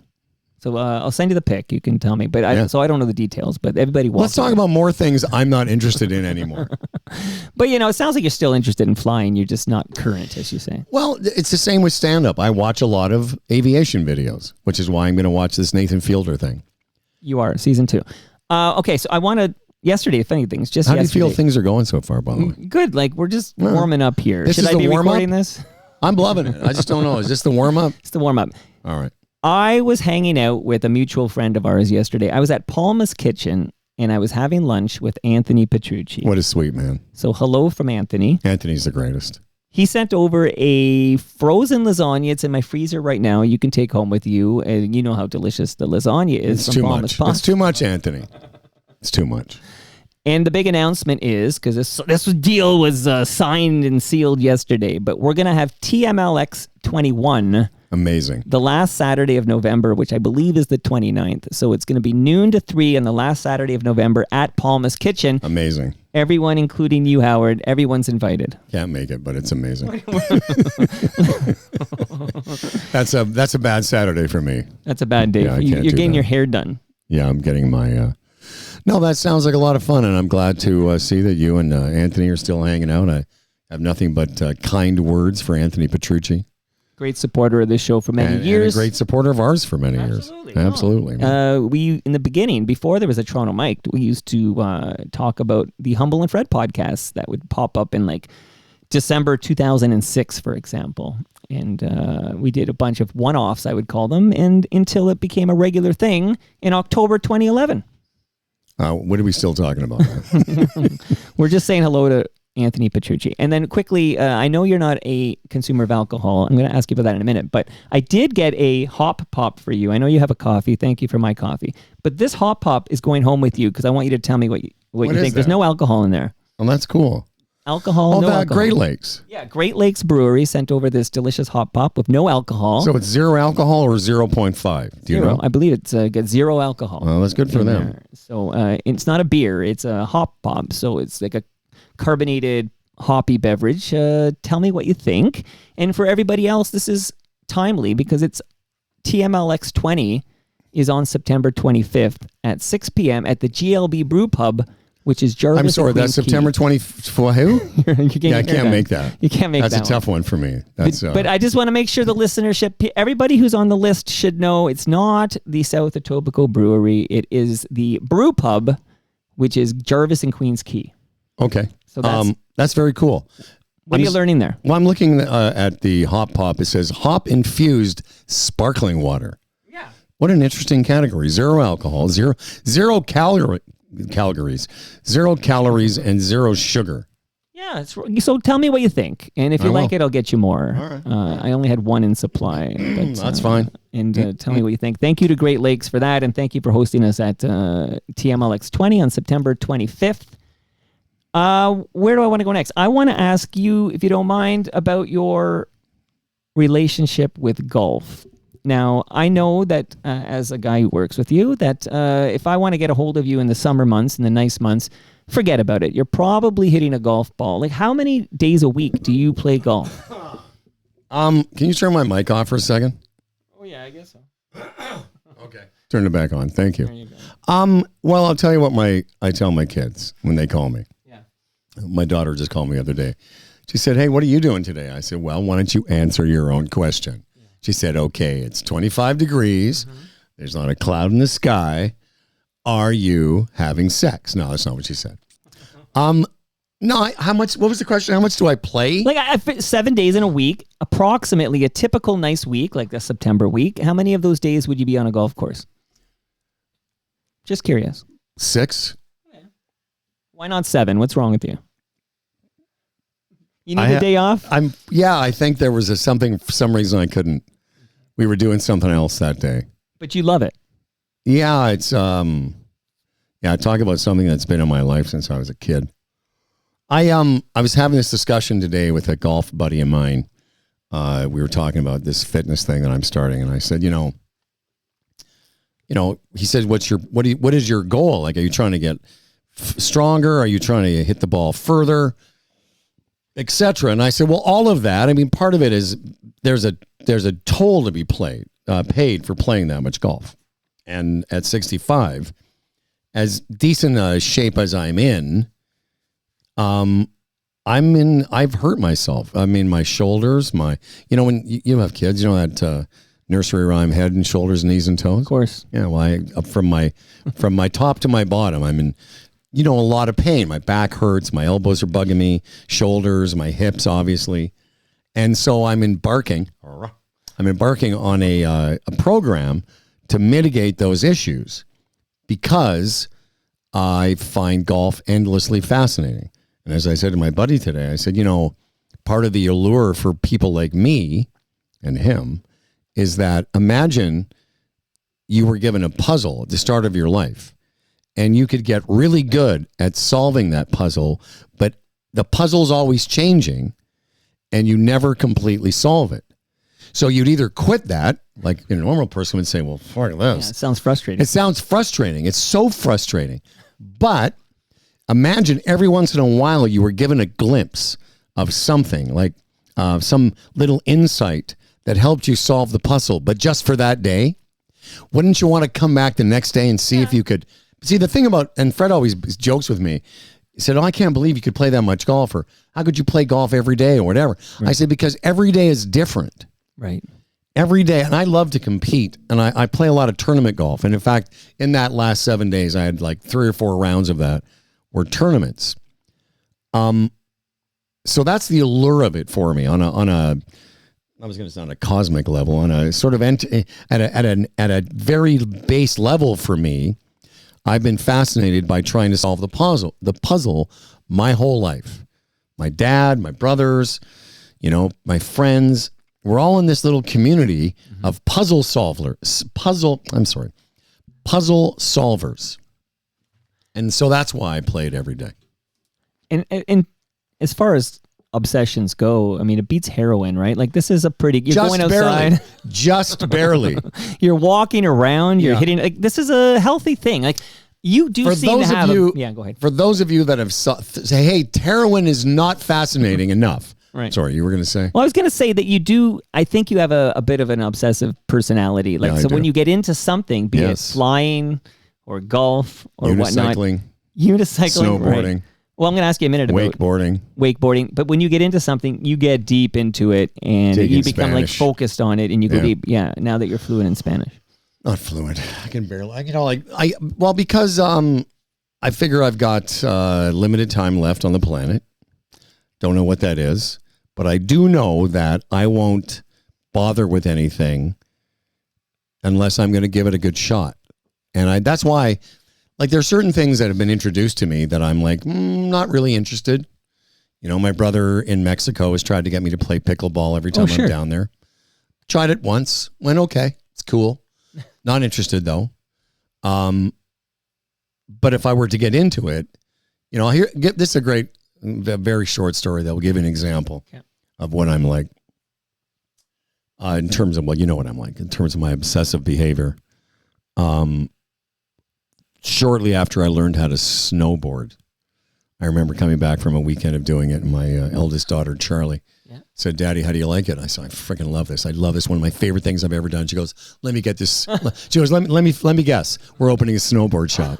Speaker 2: So I'll send you the pic. You can tell me. But so I don't know the details, but everybody walks.
Speaker 1: Let's talk about more things I'm not interested in anymore.
Speaker 2: But, it sounds like you're still interested in flying. You're just not current, as you say.
Speaker 1: Well, it's the same with stand-up. I watch a lot of aviation videos, which is why I'm going to watch this Nathan Fielder thing.
Speaker 2: You are, season 2. Okay, so I want to, yesterday, if anything, it's just
Speaker 1: How
Speaker 2: yesterday.
Speaker 1: do you feel things are going so far, by the way?
Speaker 2: Good. Like, we're just warming up here.
Speaker 1: This
Speaker 2: Should
Speaker 1: is
Speaker 2: I
Speaker 1: the
Speaker 2: be
Speaker 1: warm-up?
Speaker 2: recording this?
Speaker 1: I'm loving it. I just don't know. Is this the warm-up?
Speaker 2: It's the warm-up.
Speaker 1: All right.
Speaker 2: I was hanging out with a mutual friend of ours yesterday. I was at Palma's Kitchen, and I was having lunch with Anthony Petrucci.
Speaker 1: What a sweet man.
Speaker 2: So hello from Anthony.
Speaker 1: Anthony's the greatest.
Speaker 2: He sent over a frozen lasagna. It's in my freezer right now. You can take home with you, and you know how delicious the lasagna is.
Speaker 1: It's too much. It's too much, Anthony. It's too much.
Speaker 2: And the big announcement is, because this deal was signed and sealed yesterday, but we're going to have TMLX 21.
Speaker 1: Amazing.
Speaker 2: The last Saturday of November, which I believe is the 29th. So it's going to be noon to 3 on the last Saturday of November at Palma's Kitchen.
Speaker 1: Amazing.
Speaker 2: Everyone, including you, Howard, everyone's invited.
Speaker 1: Can't make it, but it's amazing. That's a bad Saturday for me.
Speaker 2: That's a bad day.
Speaker 1: Yeah,
Speaker 2: You're getting your hair done.
Speaker 1: Yeah, I'm getting my... No, that sounds like a lot of fun, and I'm glad to see that you and Anthony are still hanging out. I have nothing but kind words for Anthony Petrucci.
Speaker 2: Great supporter of this show for many years.
Speaker 1: And a great supporter of ours for many years. Absolutely.
Speaker 2: We, in the beginning, before there was a Toronto Mike, we used to talk about the Humble and Fred podcasts that would pop up in like December 2006, for example. And we did a bunch of one-offs, I would call them, and until it became a regular thing in October 2011.
Speaker 1: What are we still talking about?
Speaker 2: We're just saying hello to Anthony Petrucci. And then quickly, I know you're not a consumer of alcohol. I'm going to ask you about that in a minute. But I did get a hop pop for you. I know you have a coffee. Thank you for my coffee. But this hop pop is going home with you because I want you to tell me what you think. There's no alcohol in there.
Speaker 1: Well, that's cool.
Speaker 2: Alcohol, no alcohol.
Speaker 1: Great Lakes.
Speaker 2: Yeah, Great Lakes Brewery sent over this delicious hot pop with no alcohol.
Speaker 1: So it's 0 alcohol or 0.5? Do you know?
Speaker 2: I believe it's got 0 alcohol.
Speaker 1: Well, that's good for them.
Speaker 2: There. So it's not a beer. It's a hop pop. So it's like a carbonated hoppy beverage. Tell me what you think. And for everybody else, this is timely because it's TMLX 20 is on September 25th at 6 p.m. at the GLB Brew Pub, which is Jarvis.
Speaker 1: I'm sorry, that's September 24th. Who? I can't make that.
Speaker 2: You can't make that.
Speaker 1: That's a tough one for me.
Speaker 2: But I just want to make sure the listenership, everybody who's on the list should know it's not the South Etobicoke Brewery. It is the Brew Pub, which is Jarvis and Queens Quay.
Speaker 1: Okay.
Speaker 2: So
Speaker 1: that's very cool.
Speaker 2: What are you learning there?
Speaker 1: Well, I'm looking at the hop pop. It says hop-infused sparkling water.
Speaker 2: Yeah.
Speaker 1: What an interesting category. 0 alcohol, zero calories, 0 calories, and 0 sugar.
Speaker 2: Yeah. So tell me what you think. And if you like it, I'll get you more.
Speaker 1: All right.
Speaker 2: I only had one in supply. But,
Speaker 1: that's fine.
Speaker 2: And tell me what you think. Thank you to Great Lakes for that. And thank you for hosting us at TMLX 20 on September 25th. Where do I want to go next? I want to ask you, if you don't mind, about your relationship with golf. Now, I know that as a guy who works with you, that if I want to get a hold of you in the summer months, in the nice months, forget about it. You're probably hitting a golf ball. Like, how many days a week do you play golf?
Speaker 1: Can you turn my mic off for a second?
Speaker 2: Oh, yeah, I guess so.
Speaker 1: Okay. Turn it back on. Thank you.
Speaker 2: There you go.
Speaker 1: Well, I'll tell you what I tell my kids when they call me.
Speaker 2: Yeah.
Speaker 1: My daughter just called me the other day. She said, "Hey, what are you doing today?" I said, "Well, why don't you answer your own question?" Yeah. She said, "Okay, it's 25 degrees. Mm-hmm. There's not a cloud in the sky. Are you having sex?" No, that's not what she said. No, how much, what was the question? How much do I play?
Speaker 2: Like 7 days in a week, approximately a typical nice week, like the September week. How many of those days would you be on a golf course? Just curious.
Speaker 1: 6.
Speaker 2: Okay. Why not 7? What's wrong with you? You need a day off?
Speaker 1: I think there was something, for some reason I couldn't. We were doing something else that day.
Speaker 2: But you love it.
Speaker 1: Yeah, it's, talk about something that's been in my life since I was a kid. I was having this discussion today with a golf buddy of mine. We were talking about this fitness thing that I'm starting, and I said, he said, what is your goal? Like, are you trying to get stronger? Are you trying to hit the ball further, etc.? And I said, well, all of that. I mean, part of it is there's a toll to be paid for playing that much golf, and at 65, as decent a shape as I'm in. I've hurt myself. I mean, my shoulders, when you have kids, that nursery rhyme, head and shoulders, knees and toes.
Speaker 2: Of course.
Speaker 1: Yeah. Well, from my top to my bottom, I'm in, a lot of pain. My back hurts. My elbows are bugging me, shoulders, my hips, obviously. And so I'm embarking on a program to mitigate those issues because I find golf endlessly fascinating. And as I said to my buddy today, I said, part of the allure for people like me and him is that imagine you were given a puzzle at the start of your life and you could get really good at solving that puzzle, but the puzzle's always changing and you never completely solve it. So you'd either quit that, like a normal person would say, well, fuck this.
Speaker 2: Yeah, it sounds frustrating.
Speaker 1: It sounds frustrating. It's so frustrating. But imagine every once in a while you were given a glimpse of something, like some little insight that helped you solve the puzzle, but just for that day. Wouldn't you want to come back the next day and see if you could See, the thing about, and Fred always jokes with me, he said, I can't believe you could play that much golf, or how could you play golf every day or whatever? Right. I said, because every day is different.
Speaker 2: Right.
Speaker 1: Every day. And I love to compete. And I play a lot of tournament golf. And in fact, in that last 7 days, I had like 3 or 4 rounds of that were tournaments. So that's the allure of it for me on a I was going to say on a cosmic level, on a sort of at a very base level for me. I've been fascinated by trying to solve the puzzle my whole life. My dad, my brothers, my friends, we're all in this little community of puzzle solvers. And so that's why I play it every day.
Speaker 2: And as far as obsessions go, I mean, it beats heroin, right? Like, this is a pretty, you're going outside.
Speaker 1: Just barely.
Speaker 2: You're walking around, you're hitting, like, this is a healthy thing. Like, you do seem to have, yeah, go ahead.
Speaker 1: For those of you that have say, hey, heroin is not fascinating enough.
Speaker 2: Right.
Speaker 1: Sorry, you were going to say?
Speaker 2: Well, I was going to say that you do, I think you have a bit of an obsessive personality. Like, so when you get into something, be it flying or golf or whatnot. Unicycling.
Speaker 1: Snowboarding.
Speaker 2: Right. Well, I'm going to ask you a minute about wakeboarding. But when you get into something, you get deep into it and you become like focused on it and you go deep. Yeah. Now that you're fluent in Spanish.
Speaker 1: Not fluent. I can barely, because I figure I've got limited time left on the planet. Don't know what that is, but I do know that I won't bother with anything unless I'm going to give it a good shot. And that's why, like, there are certain things that have been introduced to me that I'm like, not really interested. My brother in Mexico has tried to get me to play pickleball every time I'm down there. Tried it once, went okay. It's cool. Not interested though. But if I were to get into it, this is a very short story that will give you an example of what I'm like. In terms of, you know what I'm like, in terms of my obsessive behavior. Shortly after I learned how to snowboard, I remember coming back from a weekend of doing it, and my eldest daughter, Charlie, said, Daddy, how do you like it? I said, I freaking love this. I love this. One of my favorite things I've ever done. She goes, let me get this. She goes, let me guess. We're opening a snowboard shop.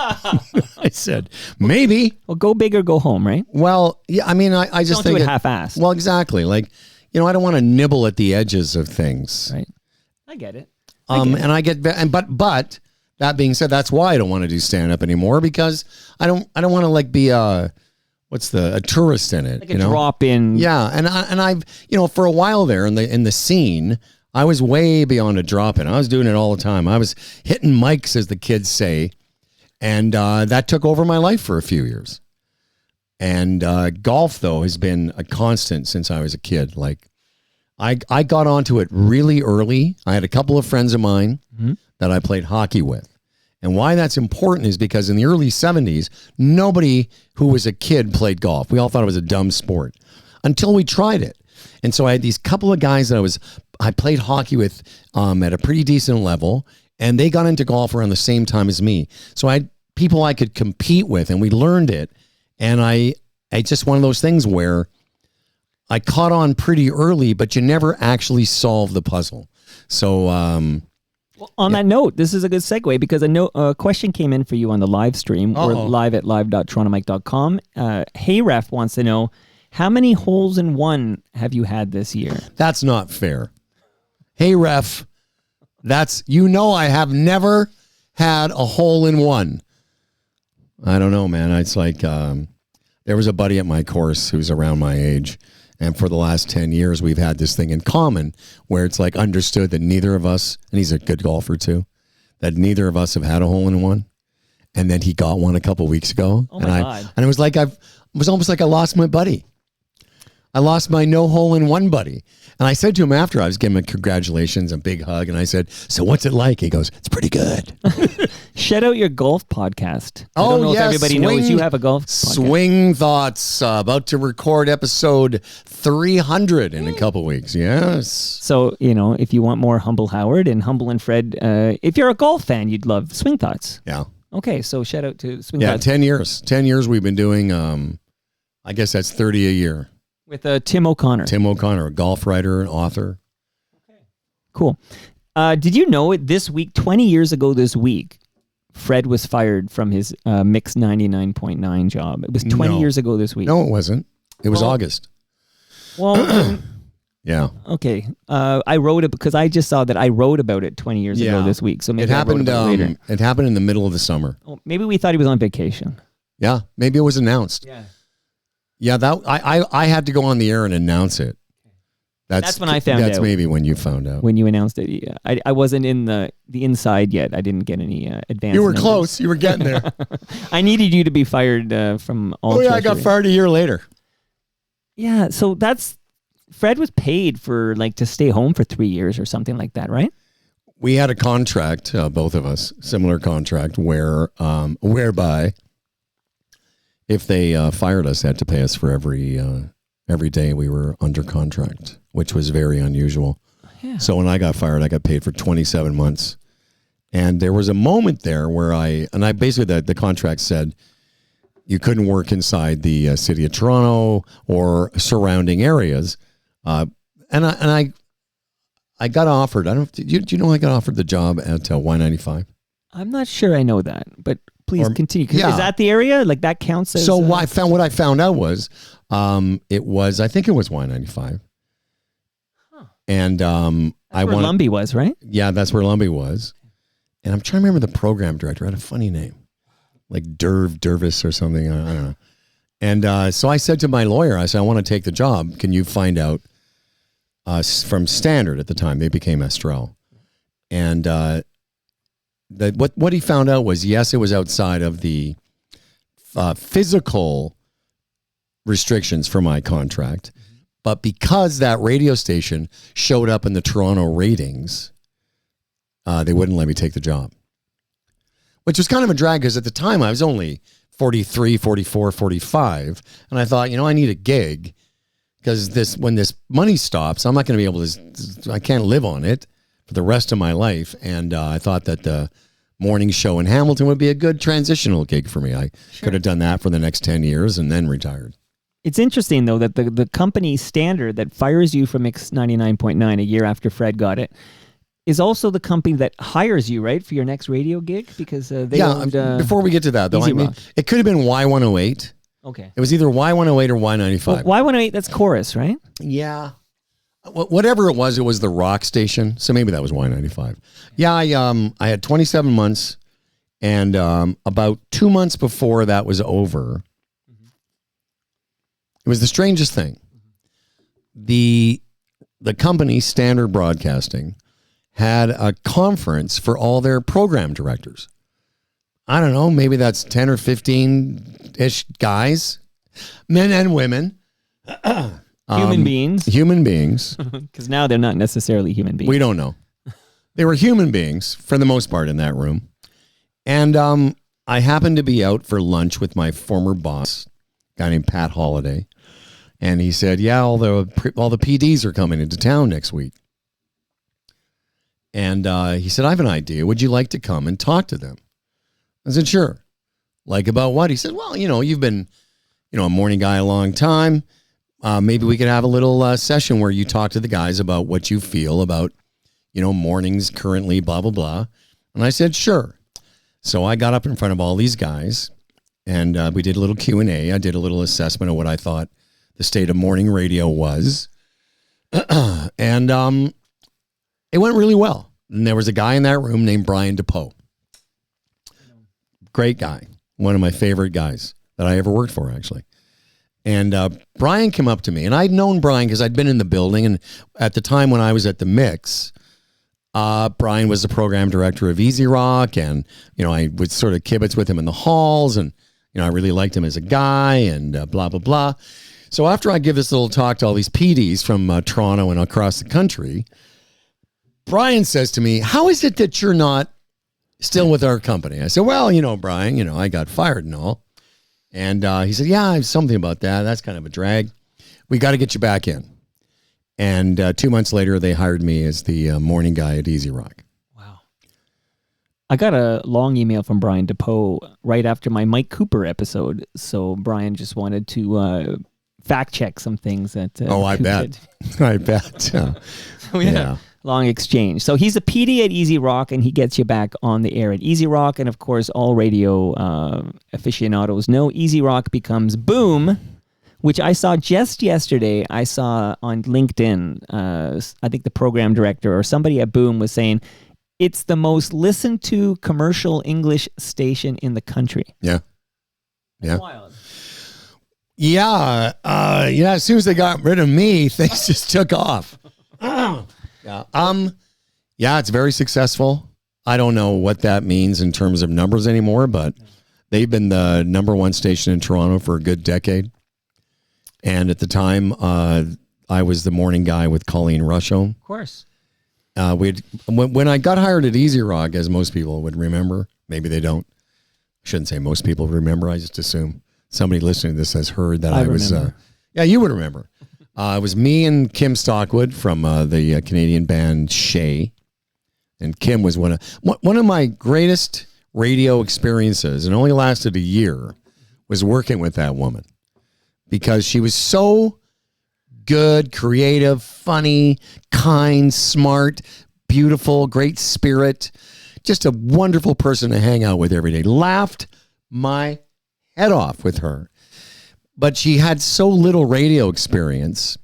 Speaker 1: I said, maybe.
Speaker 2: Well, go big or go home, right?
Speaker 1: Well, yeah, I mean, I just
Speaker 2: don't
Speaker 1: think
Speaker 2: do it half-assed.
Speaker 1: Well, exactly. Like, I don't want to nibble at the edges of things.
Speaker 2: Right. I get it.
Speaker 1: But that being said, that's why I don't want to do stand-up anymore, because I don't want to like be a tourist in it.
Speaker 2: Like a drop in.
Speaker 1: Yeah. And I've, for a while there in the scene, I was way beyond a drop in. I was doing it all the time. I was hitting mics, as the kids say. And that took over my life for a few years. And golf, though, has been a constant since I was a kid. Like, I got onto it really early. I had a couple of friends of mine that I played hockey with. And why that's important is because in the early 70s, nobody who was a kid played golf. We all thought it was a dumb sport until we tried it. And so I had these couple of guys that I played hockey with at a pretty decent level, and they got into golf around the same time as me. So I had people I could compete with, and we learned it. And I just one of those things where I caught on pretty early, but you never actually solve the puzzle. So,
Speaker 2: well, on that note, this is a good segue, because a question came in for you on the live stream. We're live at live.torontomike.com. Hey Ref wants to know, how many holes in one have you had this year?
Speaker 1: That's not fair. Hey Ref, I have never had a hole in one. I don't know, man. It's like there was a buddy at my course who's around my age. And for the last 10 years, we've had this thing in common where it's like understood that neither of us, and he's a good golfer too, that neither of us have had a hole in one. And then he got one a couple weeks ago.
Speaker 2: Oh my God.
Speaker 1: And it was like it was almost like I lost my buddy. I lost my no hole in one buddy. And I said to him after, I was giving him congratulations, a big hug. And I said, so what's it like? He goes, it's pretty good.
Speaker 2: Shout out your golf podcast. I don't know if everybody knows you have a golf podcast.
Speaker 1: Swing Thoughts, about to record episode 300 in a couple weeks. Yes.
Speaker 2: So, if you want more Humble Howard and Humble and Fred, if you're a golf fan, you'd love Swing Thoughts.
Speaker 1: Yeah.
Speaker 2: Okay, so shout out to Swing Thoughts.
Speaker 1: 10 years. 10 years we've been doing, I guess that's 30 a year.
Speaker 2: With Tim O'Connor.
Speaker 1: Tim O'Connor, a golf writer and author.
Speaker 2: Okay. Cool. Did you know this week, 20 years ago this week, Fred was fired from his Mix 99.9 job. It was 20
Speaker 1: No.
Speaker 2: years ago this week.
Speaker 1: No, it wasn't. It was
Speaker 2: Well-
Speaker 1: August.
Speaker 2: Well,
Speaker 1: Yeah.
Speaker 2: okay. I wrote it because I just saw that I wrote about it 20 years ago
Speaker 1: Yeah.
Speaker 2: this week. So maybe
Speaker 1: It happened.
Speaker 2: I wrote about it later.
Speaker 1: It happened in the middle of the summer.
Speaker 2: Oh, maybe we thought he was on vacation.
Speaker 1: Yeah, maybe it was announced.
Speaker 2: Yeah.
Speaker 1: Yeah, that I had to go on the air and announce it.
Speaker 2: That's when I found
Speaker 1: That's
Speaker 2: out.
Speaker 1: maybe when you found out.
Speaker 2: When you announced it, yeah. I wasn't in the inside yet. I didn't get any advance.
Speaker 1: You were
Speaker 2: notice.
Speaker 1: close. You were getting there.
Speaker 2: I needed you to be fired from all.
Speaker 1: Oh yeah, I got
Speaker 2: Treasury.
Speaker 1: fired a year later.
Speaker 2: Yeah, so Fred was paid for to stay home for 3 years or something like that, right?
Speaker 1: We had a contract, both of us, similar contract, whereby if they fired us, they had to pay us for every day we were under contract, which was very unusual.
Speaker 2: Yeah.
Speaker 1: So when I got fired, I got paid for 27 months. And there was a moment there where I basically, the contract said you couldn't work inside the city of Toronto or surrounding areas. And I got offered, do you know I got offered the job at Y95?
Speaker 2: I'm not sure I know that, but please continue. 'Cause
Speaker 1: yeah.
Speaker 2: Is that the area? That counts as...
Speaker 1: So what I found out was, I think it was Y95.
Speaker 2: Huh.
Speaker 1: And
Speaker 2: That's where Lumbee was, right?
Speaker 1: Yeah, that's where Lumbee was. And I'm trying to remember the program director. Had a funny name, like Dervis or something. I don't know. And so I said to my lawyer, I said, I want to take the job. Can you find out from Standard at the time? They became Estrell. And what he found out was, yes, it was outside of the physical restrictions for my contract. But because that radio station showed up in the Toronto ratings, they wouldn't let me take the job. Which was kind of a drag because at the time I was only 43, 44, 45. And I thought, I need a gig because when this money stops, I'm not going to be able to, I can't live on it for the rest of my life. And I thought that the morning show in Hamilton would be a good transitional gig for me. I could have done that for the next 10 years and then retired.
Speaker 2: It's interesting, though, that the company Standard that fires you from Mix 99.9 a year after Fred got it is also the company that hires you, right, for your next radio gig? Because they owned,
Speaker 1: before we get to that, though,
Speaker 2: Easy Rock.
Speaker 1: it could have been Y108.
Speaker 2: Okay.
Speaker 1: It was either Y108 or Y95.
Speaker 2: Well, Y108, that's Chorus, right?
Speaker 1: Yeah. Whatever it was the rock station. So maybe that was Y95. Yeah, I had 27 months, and about 2 months before that was over, it was the strangest thing. The company, Standard Broadcasting, had a conference for all their program directors. I don't know, maybe that's 10 or 15-ish guys, men and women.
Speaker 2: Human beings.
Speaker 1: Human beings.
Speaker 2: Because now they're not necessarily human beings.
Speaker 1: We don't know. They were human beings for the most part in that room. And I happened to be out for lunch with my former boss, a guy named Pat Holliday. And he said, yeah, all the PDs are coming into town next week. And he said, I have an idea. Would you like to come and talk to them? I said, sure. Like about what? He said, well, you've been, a morning guy a long time. Maybe we could have a little session where you talk to the guys about what you feel about, mornings currently, blah, blah, blah. And I said, sure. So I got up in front of all these guys and we did a little Q&A. I did a little assessment of what I thought the state of morning radio was. And it went really well. And there was a guy in that room named Brian DePoe. Great guy. One of my favorite guys that I ever worked for, actually. And Brian came up to me, and I'd known Brian because I'd been in the building. And at the time when I was at the Mix, Brian was the program director of Easy Rock. And, I would sort of kibitz with him in the halls. And, I really liked him as a guy and blah, blah, blah. So after I give this little talk to all these PDs from Toronto and across the country, Brian says to me, how is it that you're not still with our company? I said, well, Brian, I got fired and all. And he said, yeah, I have something about that. That's kind of a drag. We got to get you back in. And 2 months later, they hired me as the morning guy at Easy Rock.
Speaker 2: Wow. I got a long email from Brian DePoe right after my Mike Cooper episode. So Brian just wanted to fact check some things that
Speaker 1: I
Speaker 2: Coop
Speaker 1: bet.
Speaker 2: did.
Speaker 1: I bet.
Speaker 2: So we had long exchange. So he's a PD at Easy Rock, and he gets you back on the air at Easy Rock. And of course, all radio aficionados know Easy Rock becomes Boom, which I saw just yesterday. I saw on LinkedIn, I think the program director or somebody at Boom was saying, it's the most listened to commercial English station in the country.
Speaker 1: Yeah.
Speaker 2: That's wild.
Speaker 1: Yeah. As soon as they got rid of me, things just took off. Yeah. It's very successful. I don't know what that means in terms of numbers anymore, but they've been the number one station in Toronto for a good decade. And at the time, I was the morning guy with Colleen Rushholm.
Speaker 2: Of course.
Speaker 1: When I got hired at Easy Rock, as most people would remember, maybe they don't. I shouldn't say most people remember. I just assume somebody listening to this has heard that I was. Yeah, you would remember. It was me and Kim Stockwood from the Canadian band Shay, and Kim was one of my greatest radio experiences, and only lasted a year. Was working with that woman because she was so good, creative, funny, kind, smart, beautiful, great spirit. Just a wonderful person to hang out with every day. Laughed my head off with her. But she had so little radio experience.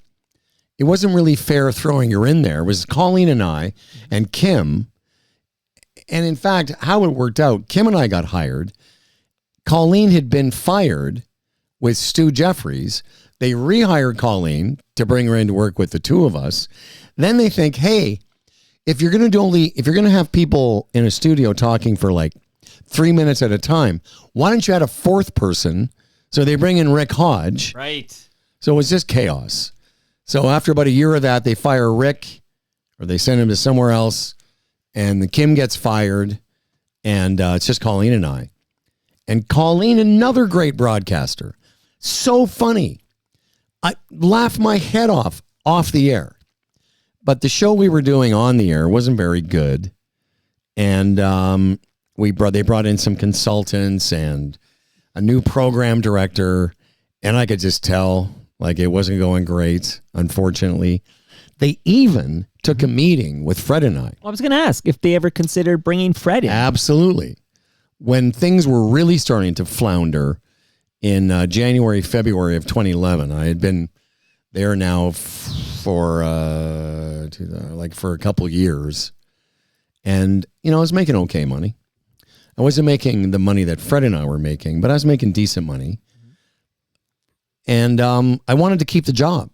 Speaker 1: It wasn't really fair throwing her in there. It was Colleen and I and Kim. And in fact, how it worked out, Kim and I got hired. Colleen had been fired with Stu Jeffries. They rehired Colleen to bring her in to work with the two of us. Then they think, hey, if you're going to have people in a studio talking for like 3 minutes at a time, why don't you add a fourth person? So they bring in Rick Hodge.
Speaker 2: Right.
Speaker 1: So it was just chaos. So after about a year of that, they fire Rick, or they send him to somewhere else, and Kim gets fired, and it's just Colleen and I. And Colleen, another great broadcaster. So funny. I laughed my head off the air. But the show we were doing on the air wasn't very good. And they brought in some consultants and a new program director. And I could just tell, like, it wasn't going great, unfortunately. They even took a meeting with Fred and I.
Speaker 2: Well, I was going to ask if they ever considered bringing Fred in.
Speaker 1: Absolutely. When things were really starting to flounder in January, February of 2011, I had been there now for a couple years. And, I was making okay money. I wasn't making the money that Fred and I were making, but I was making decent money. And I wanted to keep the job.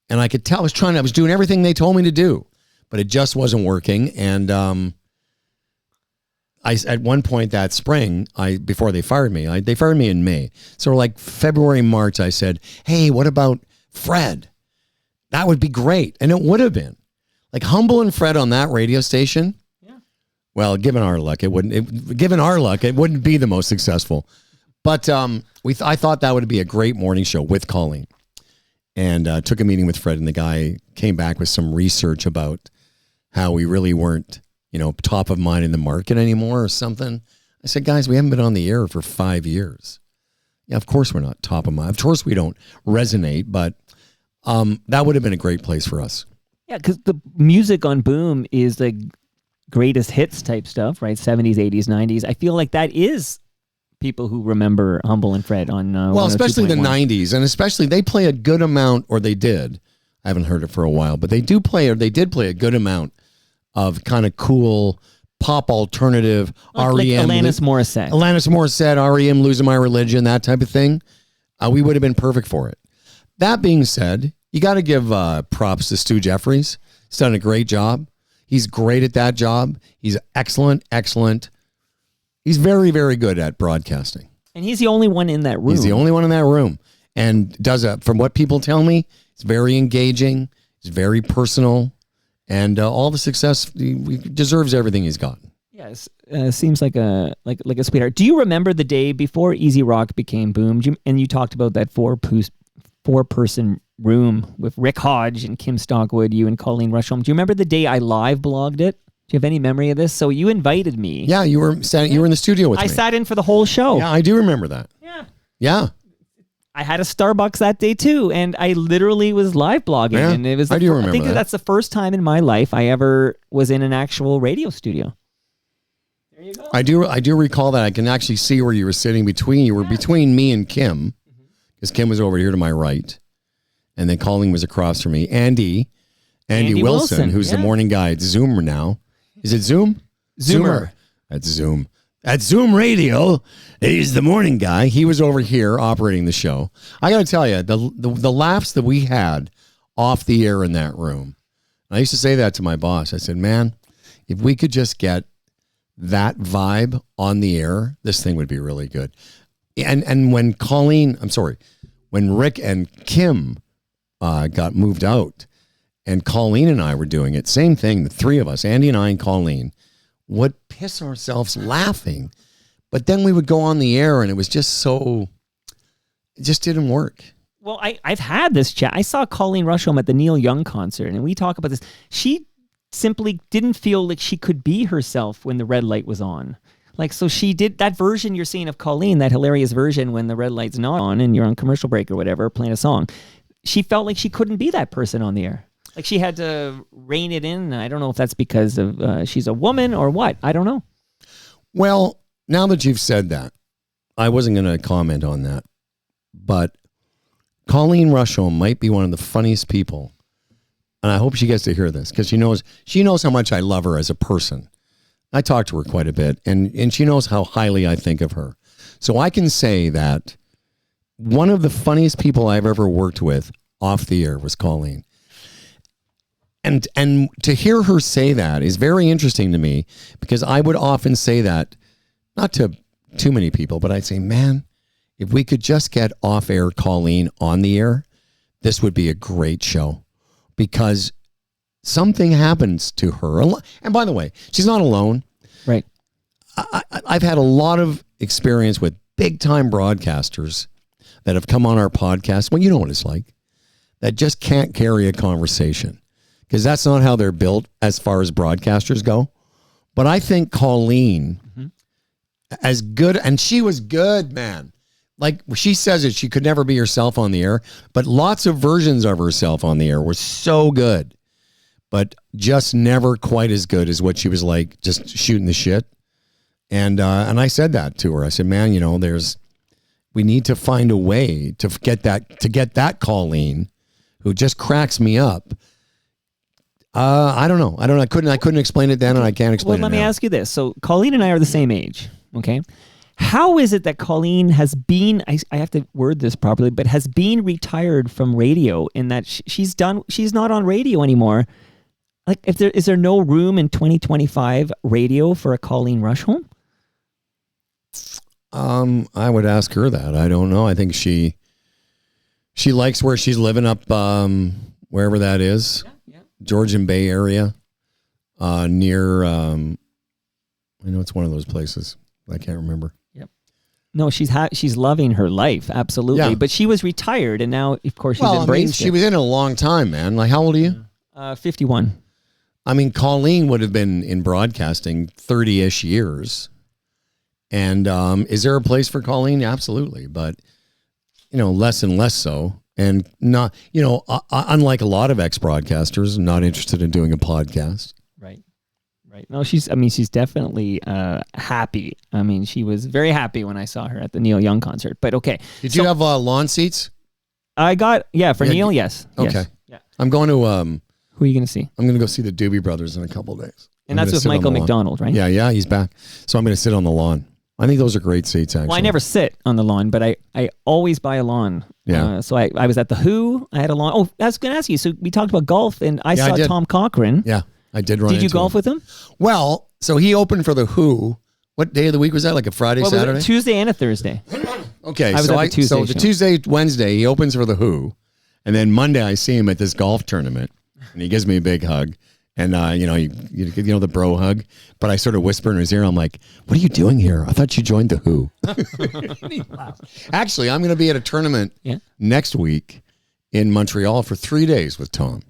Speaker 1: And I could tell I was doing everything they told me to do, but it just wasn't working. And at one point that spring, before they fired me, they fired me in May. So like February, March, I said, hey, what about Fred? That would be great. And it would have been. Like Humble and Fred on that radio station. Yeah. Well, given our luck, it wouldn't be the most successful. But I thought that would be a great morning show with Colleen. And took a meeting with Fred, and the guy came back with some research about how we really weren't, top of mind in the market anymore or something. I said, guys, we haven't been on the air for 5 years. Yeah, of course we're not top of mind. Of course we don't resonate, but that would have been a great place for us.
Speaker 2: Yeah, because the music on Boom is like greatest hits type stuff, right? 70s, 80s, 90s. I feel like that is people who remember Humble and Fred on
Speaker 1: especially the 90s, and especially they play a good amount, or they did. I haven't heard it for a while, but they did play a good amount of kind of cool pop alternative, REM.
Speaker 2: Like Alanis Morissette,
Speaker 1: REM, Losing My Religion, that type of thing. We would have been perfect for it. That being said, you got to give props to Stu Jeffries. He's done a great job. He's great at that job. He's excellent. He's very, very good at broadcasting.
Speaker 2: And he's the only one in that room.
Speaker 1: He's the only one in that room. And from what people tell me, it's very engaging. It's very personal. And all the success, he deserves everything he's gotten.
Speaker 2: Yes, seems like a sweetheart. Do you remember the day before Easy Rock became Boom? And you talked about that four-person room with Rick Hodge and Kim Stockwood, you and Colleen Rushholm. Do you remember the day I live blogged it? Do you have any memory of this? So you invited me.
Speaker 1: Yeah, you were in the studio with me.
Speaker 2: I sat in for the whole show.
Speaker 1: Yeah, I do remember that.
Speaker 2: Yeah.
Speaker 1: Yeah.
Speaker 2: I had a Starbucks that day too, and I literally was live blogging.
Speaker 1: Yeah,
Speaker 2: And it was
Speaker 1: I do remember
Speaker 2: I think
Speaker 1: that.
Speaker 2: that's the first time in my life I ever was in an actual radio studio. There you go.
Speaker 1: I do recall that. I can actually see where you were sitting between. You were between me and Kim, because Kim was over here to my right, and then Colleen was across from me. Andy Wilson, who's the morning guy at Zoomer now. Is it Zoom?
Speaker 2: Zoomer.
Speaker 1: That's Zoom. At Zoom Radio, he's the morning guy. He was over here operating the show. I got to tell you, the laughs that we had off the air in that room. I used to say that to my boss. I said, man, if we could just get that vibe on the air, this thing would be really good. And when when Rick and Kim got moved out, and Colleen and I were doing it, same thing, the three of us, Andy and I and Colleen, would piss ourselves laughing. But then we would go on the air and it was just it just didn't work.
Speaker 2: Well, I've had this chat. I saw Colleen Rushholm at the Neil Young concert, and we talk about this. She simply didn't feel like she could be herself when the red light was on. Like, so she did that version you're seeing of Colleen, that hilarious version when the red light's not on and you're on commercial break or whatever, playing a song. She felt like she couldn't be that person on the air. Like she had to rein it in. I don't know if that's because of she's a woman or what. I don't know.
Speaker 1: Well, now that you've said that, I wasn't going to comment on that. But Colleen Rushholm might be one of the funniest people. And I hope she gets to hear this because she knows how much I love her as a person. I talk to her quite a bit, and she knows how highly I think of her. So I can say that one of the funniest people I've ever worked with off the air was Colleen. And to hear her say that is very interesting to me because I would often say that, not to too many people, but I'd say, man, if we could just get off-air Colleen on the air, this would be a great show because something happens to her. And by the way, she's not alone.
Speaker 2: Right.
Speaker 1: I've had a lot of experience with big-time broadcasters that have come on our podcast. Well, you know what it's like. That just can't carry a conversation. Because that's not how they're built as far as broadcasters go. But I think Colleen, as good, and she was good, man. Like she says it, she could never be herself on the air, but lots of versions of herself on the air were so good, but just never quite as good as what she was like, just shooting the shit. And I said that to her. I said, man, we need to find a way to get that Colleen, who just cracks me up. I don't know. I couldn't explain it then, and I can't explain it now.
Speaker 2: Well, let me ask you this. So Colleen and I are the same age, okay? How is it that Colleen has been, I have to word this properly, but has been retired from radio in that she's not on radio anymore? Like, is there no room in 2025 radio for a Colleen Rushholm?
Speaker 1: I would ask her that. I don't know. I think she likes where she's living up, wherever that is. Yeah. Georgian Bay area, near, I know it's one of those places. I can't remember.
Speaker 2: Yep. No, she's loving her life, absolutely.
Speaker 1: Yeah.
Speaker 2: But she was retired, and now, of course, she's embraced it.
Speaker 1: She was in it a long time, man. Like, how old are you?
Speaker 2: 51.
Speaker 1: I mean, Colleen would have been in broadcasting 30-ish years. And is there a place for Colleen? Absolutely. But, less and less so. And not, unlike a lot of ex-broadcasters, not interested in doing a podcast.
Speaker 2: Right. No, she's definitely happy. I mean, she was very happy when I saw her at the Neil Young concert. But okay.
Speaker 1: Did you have lawn seats?
Speaker 2: I got, for Neil, yes.
Speaker 1: Okay.
Speaker 2: Yes. Yeah.
Speaker 1: I'm going to...
Speaker 2: who are you going to see?
Speaker 1: I'm going to go see the Doobie Brothers in a couple of days.
Speaker 2: And that's with Michael McDonald, right?
Speaker 1: Yeah, he's back. So I'm going to sit on the lawn. I think those are great seats, actually.
Speaker 2: Well, I never sit on the lawn, but I always buy a lawn.
Speaker 1: Yeah.
Speaker 2: So I was at the Who. I had a lawn. Oh, I was going to ask you. So we talked about golf, and I saw Tom Cochran.
Speaker 1: Yeah, I did run into him.
Speaker 2: Did you golf with him?
Speaker 1: Well, so he opened for the Who. What day of the week was that? Like a Friday, Saturday?
Speaker 2: Was it Tuesday and a Thursday.
Speaker 1: Okay,
Speaker 2: I was at the Tuesday
Speaker 1: the Tuesday, Wednesday, he opens for the Who. And then Monday, I see him at this golf tournament, and he gives me a big hug. And, the bro hug. But I sort of whisper in his ear. I'm like, what are you doing here? I thought you joined the Who. Actually, I'm going to be at a tournament next week in Montreal for 3 days with Tom.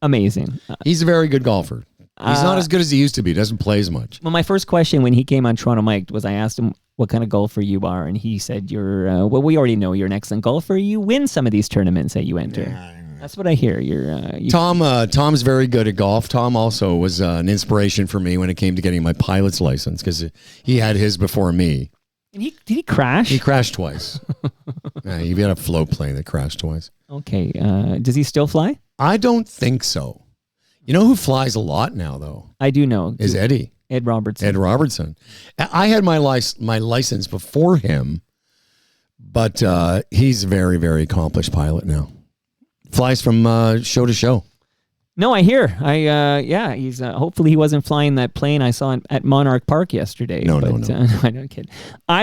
Speaker 2: Amazing.
Speaker 1: He's a very good golfer. He's not as good as he used to be. He doesn't play as much.
Speaker 2: Well, my first question when he came on Toronto Mike was I asked him, what kind of golfer you are, and he said you're. Well, we already know you're an excellent golfer. You win some of these tournaments that you enter. That's what I hear.
Speaker 1: Tom's very good at golf. Tom also was an inspiration for me when it came to getting my pilot's license because he had his before me.
Speaker 2: And did he crash?
Speaker 1: He crashed twice. Yeah, you had a float plane that crashed twice.
Speaker 2: Okay. Does he still fly?
Speaker 1: I don't think so. You know who flies a lot now, though?
Speaker 2: I do know.
Speaker 1: Is Eddie.
Speaker 2: Ed Robertson.
Speaker 1: Ed Robertson. I had my license before him, but he's a very, very accomplished pilot now. Flies from show to show.
Speaker 2: No, I hear. He's hopefully he wasn't flying that plane I saw at Monarch Park yesterday.
Speaker 1: No.
Speaker 2: I don't kid. I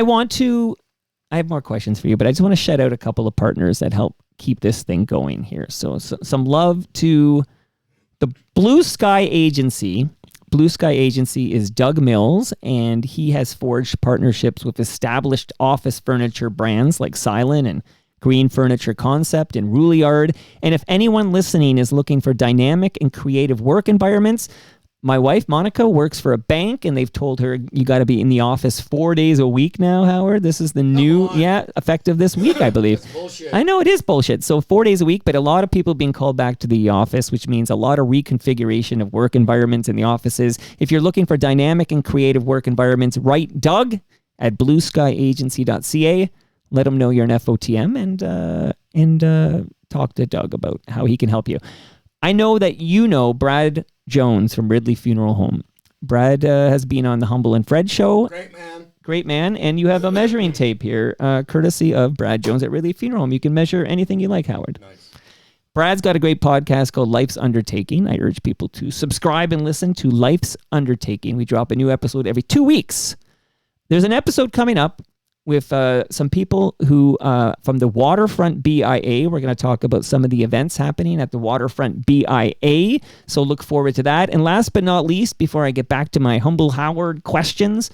Speaker 2: have more questions for you, but I just want to shout out a couple of partners that help keep this thing going here. So some love to the Blue Sky Agency. Blue Sky Agency is Doug Mills, and he has forged partnerships with established office furniture brands like Silent and Green Furniture Concept and Rouliard. And if anyone listening is looking for dynamic and creative work environments, my wife, Monica, works for a bank, and they've told her you got to be in the office 4 days a week now, Howard. This is the new, effective this week, I believe.
Speaker 1: That's bullshit.
Speaker 2: I know it is bullshit. So 4 days a week, but a lot of people being called back to the office, which means a lot of reconfiguration of work environments in the offices. If you're looking for dynamic and creative work environments, write Doug at blueskyagency.ca. Let him know you're an FOTM and talk to Doug about how he can help you. I know that you know Brad Jones from Ridley Funeral Home. Brad has been on the Humble and Fred show. Great man. And you have a measuring tape here, courtesy of Brad Jones at Ridley Funeral Home. You can measure anything you like, Howard.
Speaker 1: Nice.
Speaker 2: Brad's got a great podcast called Life's Undertaking. I urge people to subscribe and listen to Life's Undertaking. We drop a new episode every 2 weeks. There's an episode coming up with some people who, from the Waterfront BIA. We're going to talk about some of the events happening at the Waterfront BIA. So look forward to that. And last but not least, before I get back to my humble Howard questions,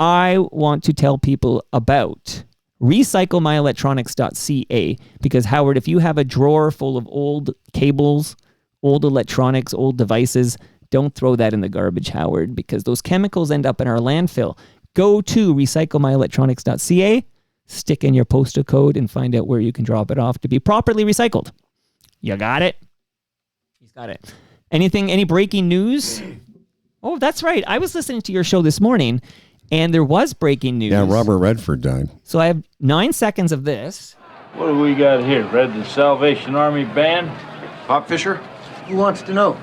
Speaker 2: I want to tell people about recyclemyelectronics.ca. Because Howard, if you have a drawer full of old cables, old electronics, old devices, don't throw that in the garbage, Howard, because those chemicals end up in our landfill. Go to recyclemyelectronics.ca, stick in your postal code, and find out where you can drop it off to be properly recycled. You got it? He's got it. Any breaking news? Oh, that's right. I was listening to your show this morning, and there was breaking news.
Speaker 1: Yeah, Robert Redford died.
Speaker 2: So I have 9 seconds of this.
Speaker 5: What do we got here? Red the Salvation Army Band?
Speaker 6: Bob Fisher,
Speaker 7: Who wants to know?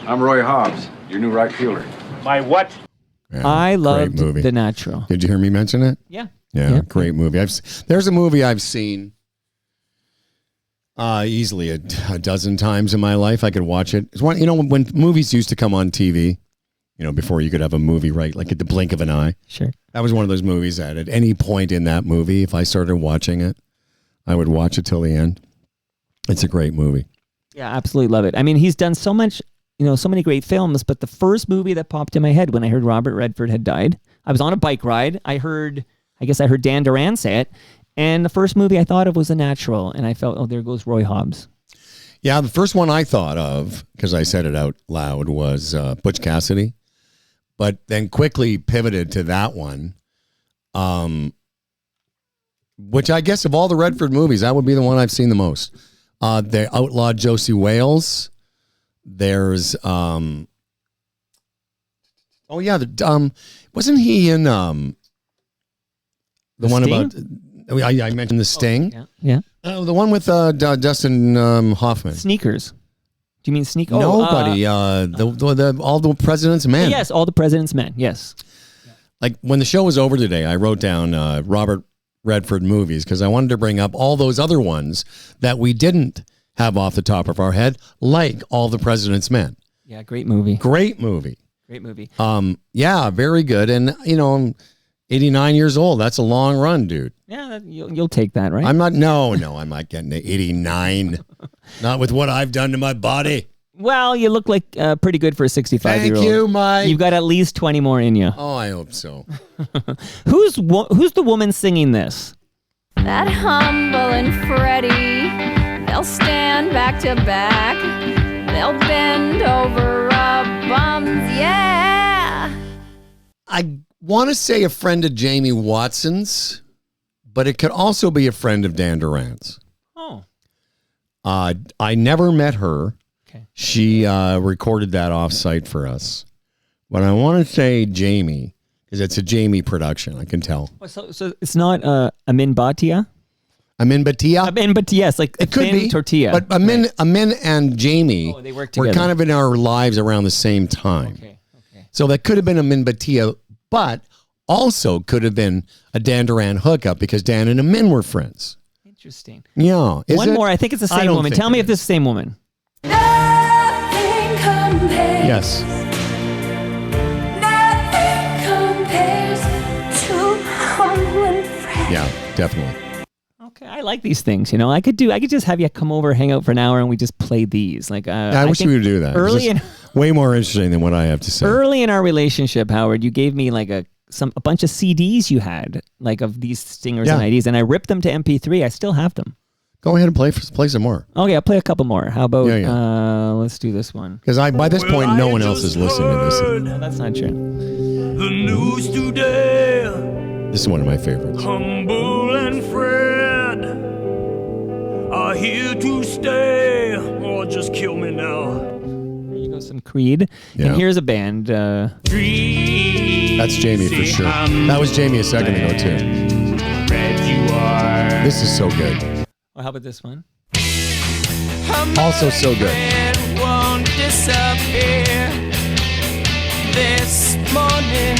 Speaker 6: I'm Roy Hobbs, your new right fielder.
Speaker 5: My what?
Speaker 1: Yeah,
Speaker 2: I
Speaker 1: great
Speaker 2: loved
Speaker 1: movie.
Speaker 2: The Natural.
Speaker 1: Did you hear me mention it?
Speaker 2: Yeah.
Speaker 1: Yeah, great movie. There's a movie I've seen easily a dozen times in my life. I could watch it. It's one, when movies used to come on TV, before you could have a movie right, like at the blink of an eye.
Speaker 2: Sure.
Speaker 1: That was one of those movies that at any point in that movie, if I started watching it, I would watch it till the end. It's a great movie.
Speaker 2: Yeah, absolutely love it. I mean, he's done so much, so many great films, but the first movie that popped in my head when I heard Robert Redford had died, I was on a bike ride. I guess I heard Dan Duran say it. And the first movie I thought of was The Natural. And I felt, oh, there goes Roy Hobbs.
Speaker 1: Yeah, the first one I thought of, because I said it out loud, was Butch Cassidy. But then quickly pivoted to that one, which I guess of all the Redford movies, that would be the one I've seen the most. The Outlaw Josie Wales. There's wasn't he in the one
Speaker 2: Sting?
Speaker 1: about I mentioned The Sting.
Speaker 2: Yeah.
Speaker 1: The one with Dustin Hoffman.
Speaker 2: Sneakers. Do you mean Sneakers?
Speaker 1: Nobody. The All the President's Men.
Speaker 2: Yes, All the President's Men. Yes.
Speaker 1: Like when the show was over today, I wrote down Robert Redford movies because I wanted to bring up all those other ones that we didn't have off the top of our head, like All the President's Men.
Speaker 2: Yeah, great movie.
Speaker 1: Great movie.
Speaker 2: Great movie.
Speaker 1: Yeah, very good. And I'm 89 years old. That's a long run, dude.
Speaker 2: Yeah, you'll take that, right?
Speaker 1: I'm not getting to 89. Not with what I've done to my body.
Speaker 2: Well, you look like pretty good for a 65-year-old.
Speaker 1: Thank you, Mike.
Speaker 2: You've got at least 20 more in you.
Speaker 1: Oh, I hope so.
Speaker 2: Who's the woman singing this?
Speaker 8: That Humble and Freddie, they'll stand back to back. They'll bend over rub bums, yeah.
Speaker 1: want to say a friend of Jamie Watson's, but it could also be a friend of Dan Duran's.
Speaker 2: Oh.
Speaker 1: I never met her.
Speaker 2: Okay.
Speaker 1: She recorded that offsite for us. But I want to say Jamie, because it's a Jamie production, I can tell.
Speaker 2: So it's not Amin Bhatia?
Speaker 1: Amin Bhatia?
Speaker 2: Amin Bhatia, yes, like a
Speaker 1: It could
Speaker 2: thin
Speaker 1: be.
Speaker 2: tortilla.
Speaker 1: But Amin and Jamie
Speaker 2: they work
Speaker 1: were
Speaker 2: together.
Speaker 1: kind of in our lives around the same time.
Speaker 2: Okay.
Speaker 1: So that could have been Amin Bhatia, but also could have been a Dan Duran hookup because Dan and Amin were friends.
Speaker 2: Interesting.
Speaker 1: Yeah. Is
Speaker 2: One
Speaker 1: it?
Speaker 2: more. I think it's the
Speaker 1: I
Speaker 2: same
Speaker 1: don't
Speaker 2: woman.
Speaker 1: think
Speaker 2: Tell me
Speaker 1: it
Speaker 2: if this is the same woman.
Speaker 4: Nothing compares.
Speaker 1: Yes.
Speaker 4: Nothing compares to humble and fresh.
Speaker 1: Yeah, definitely.
Speaker 2: Okay, I like these things. You know, I could just have you come over, hang out for an hour, and we just play these. Like,
Speaker 1: I wish
Speaker 2: think
Speaker 1: we would do that.
Speaker 2: Early
Speaker 1: It's way more interesting than what I have to say.
Speaker 2: Early in our relationship, Howard, you gave me like a bunch of CDs you had, like of these singers and IDs, and I ripped them to MP3. I still have them.
Speaker 1: Go ahead and play some more.
Speaker 2: Okay, I'll play a couple more. How about
Speaker 1: Yeah.
Speaker 2: let's do this one?
Speaker 1: Because by this point, no one else is listening to this.
Speaker 2: No, that's not true.
Speaker 3: The news today,
Speaker 1: This is one of my favorites.
Speaker 3: Humble and Fred are here to stay, or just kill me now.
Speaker 2: There you go, some Creed.
Speaker 1: Yeah.
Speaker 2: And here's a band.
Speaker 1: That's Jamie for sure. That was Jamie a second ago too.
Speaker 3: Fred, you are.
Speaker 1: This is so good.
Speaker 2: Well, how about this one?
Speaker 1: Also so good.
Speaker 3: Won't disappear this morning,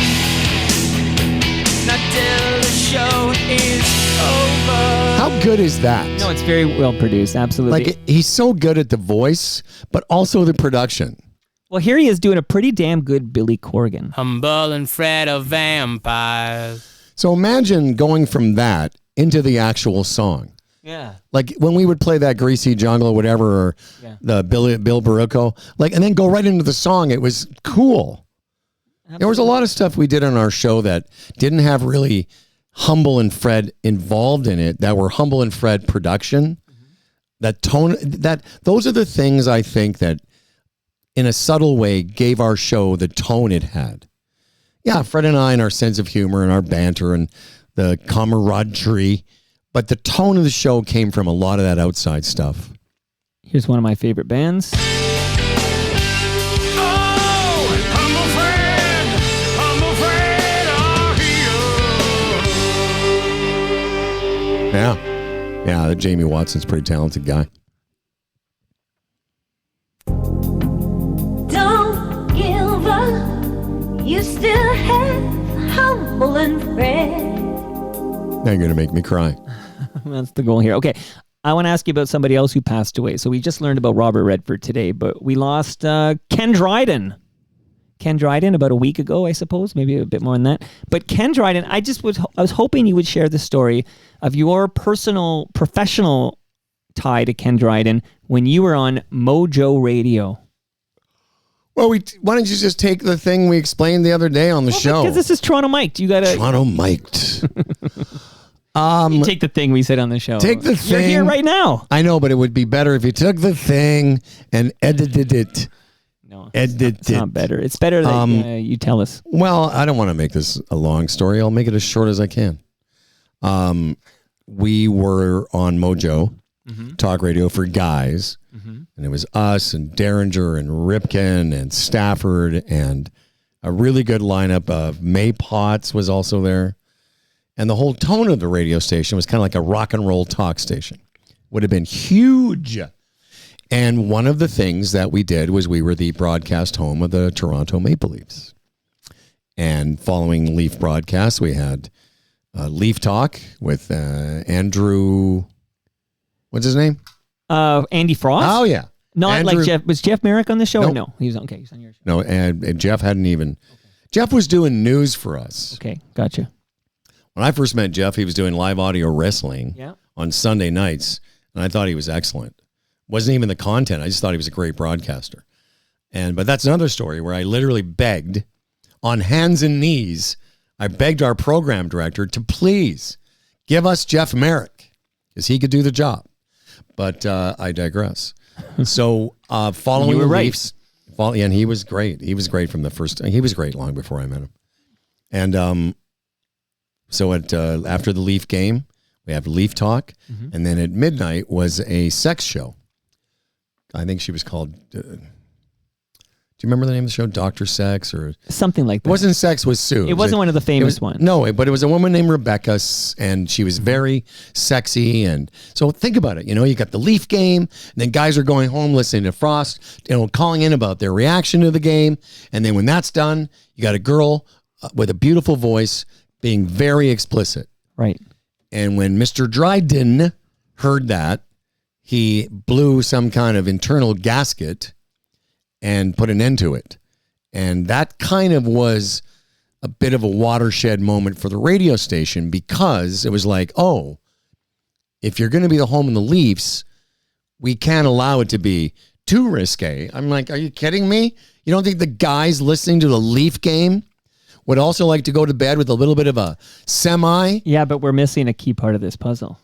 Speaker 3: not till the show is over.
Speaker 1: How good is that?
Speaker 2: No, it's very well produced. Absolutely.
Speaker 1: Like he's so good at the voice, but also the production.
Speaker 2: Well, here he is doing a pretty damn good Billy Corgan.
Speaker 3: Humble and Fred are vampires.
Speaker 1: So imagine going from that into the actual song.
Speaker 2: Yeah.
Speaker 1: Like when we would play that Greasy Jungle or whatever, or the Bill Barucco, like, and then go right into the song. It was cool. Absolutely. There was a lot of stuff we did on our show that didn't have really Humble and Fred involved in it, that were Humble and Fred production. That tone, those are the things I think that in a subtle way gave our show the tone it had. Yeah, Fred and I and our sense of humor and our banter and the camaraderie. But the tone of the show came from a lot of that outside stuff.
Speaker 2: Here's one of my favorite bands. Yeah,
Speaker 1: Jamie Watson's a pretty talented guy.
Speaker 4: Don't give up. You still have humble and fresh.
Speaker 1: Now you're going to make me cry.
Speaker 2: That's the goal here. Okay, I want to ask you about somebody else who passed away. So we just learned about Robert Redford today, but we lost Ken Dryden. Ken Dryden about a week ago, I suppose, maybe a bit more than that. But Ken Dryden, I was hoping you would share the story of your professional tie to Ken Dryden when you were on Mojo Radio.
Speaker 1: Well, why don't you just take the thing we explained the other day on the show?
Speaker 2: Because this is Toronto Mic'd. You gotta
Speaker 1: Toronto Mic'd.
Speaker 2: you take the thing we said on the show.
Speaker 1: Take the thing.
Speaker 2: You're here right now.
Speaker 1: I know, but it would be better if you took the thing and edited it.
Speaker 2: No,
Speaker 1: it's
Speaker 2: not better. It's better that you tell us.
Speaker 1: Well, I don't want to make this a long story. I'll make it as short as I can. We were on Mojo Talk Radio for guys, and it was us and Derringer and Ripken and Stafford and a really good lineup of May Potts was also there. And the whole tone of the radio station was kind of like a rock and roll talk station. Would have been huge. And one of the things that we did was we were the broadcast home of the Toronto Maple Leafs. And following Leaf broadcasts, we had Leaf Talk with Andrew, what's his name?
Speaker 2: Andy Frost?
Speaker 1: Oh, yeah.
Speaker 2: Not
Speaker 1: Andrew,
Speaker 2: like Jeff. Was Jeff Merrick on the show?
Speaker 1: Nope.
Speaker 2: Or no? He was okay. He's on your show.
Speaker 1: No, and Jeff hadn't even. Okay. Jeff was doing news for us.
Speaker 2: Okay, gotcha.
Speaker 1: When I first met Jeff, he was doing live audio wrestling on Sunday nights, and I thought he was excellent. Wasn't even the content. I just thought he was a great broadcaster. But that's another story where I literally begged on hands and knees. I begged our program director to please give us Jeff Merrick because he could do the job. But I digress. So following the Leafs, and he was great. He was great from the first. He was great long before I met him. And so after the Leaf game, we have Leaf Talk, and then at midnight was a sex show. I think she was called. Do you remember the name of the show? Dr. Sex or
Speaker 2: something like that.
Speaker 1: It wasn't Sex with Sue.
Speaker 2: It wasn't one of the famous ones.
Speaker 1: No, but it was a woman named Rebecca, and she was very sexy. And so think about it. You got the Leaf game, and then guys are going home listening to Frost, calling in about their reaction to the game. And then when that's done, you got a girl with a beautiful voice being very explicit.
Speaker 2: Right.
Speaker 1: And when Mr. Dryden heard that, he blew some kind of internal gasket and put an end to it. And that kind of was a bit of a watershed moment for the radio station, because it was like, oh, if you're going to be the home of the Leafs, we can't allow it to be too risque. I'm like, are you kidding me? You don't think the guys listening to the Leaf game would also like to go to bed with a little bit of a semi?
Speaker 2: Yeah, but we're missing a key part of this puzzle,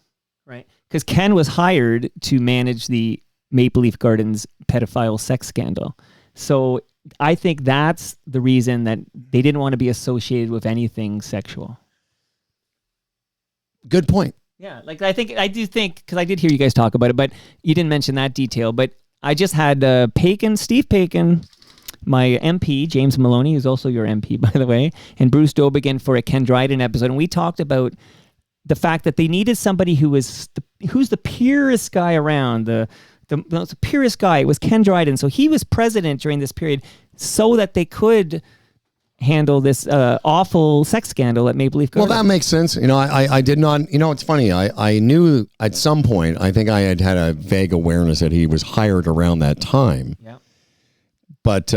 Speaker 2: right? Because Ken was hired to manage the Maple Leaf Gardens pedophile sex scandal. So I think that's the reason that they didn't want to be associated with anything sexual.
Speaker 1: Good point.
Speaker 2: Yeah, I do think, because I did hear you guys talk about it, but you didn't mention that detail. But I just had Steve Paikin, my MP, James Maloney, who's also your MP, by the way, and Bruce Dobigan for a Ken Dryden episode. And we talked about the fact that they needed somebody who's the purest guy around, the purest guy. It was Ken Dryden. So he was president during this period so that they could handle this awful sex scandal at Maple Leaf Gardens.
Speaker 1: Well, that makes sense. I did not, it's funny. I knew at some point, I think I had a vague awareness that he was hired around that time.
Speaker 2: Yeah.
Speaker 1: But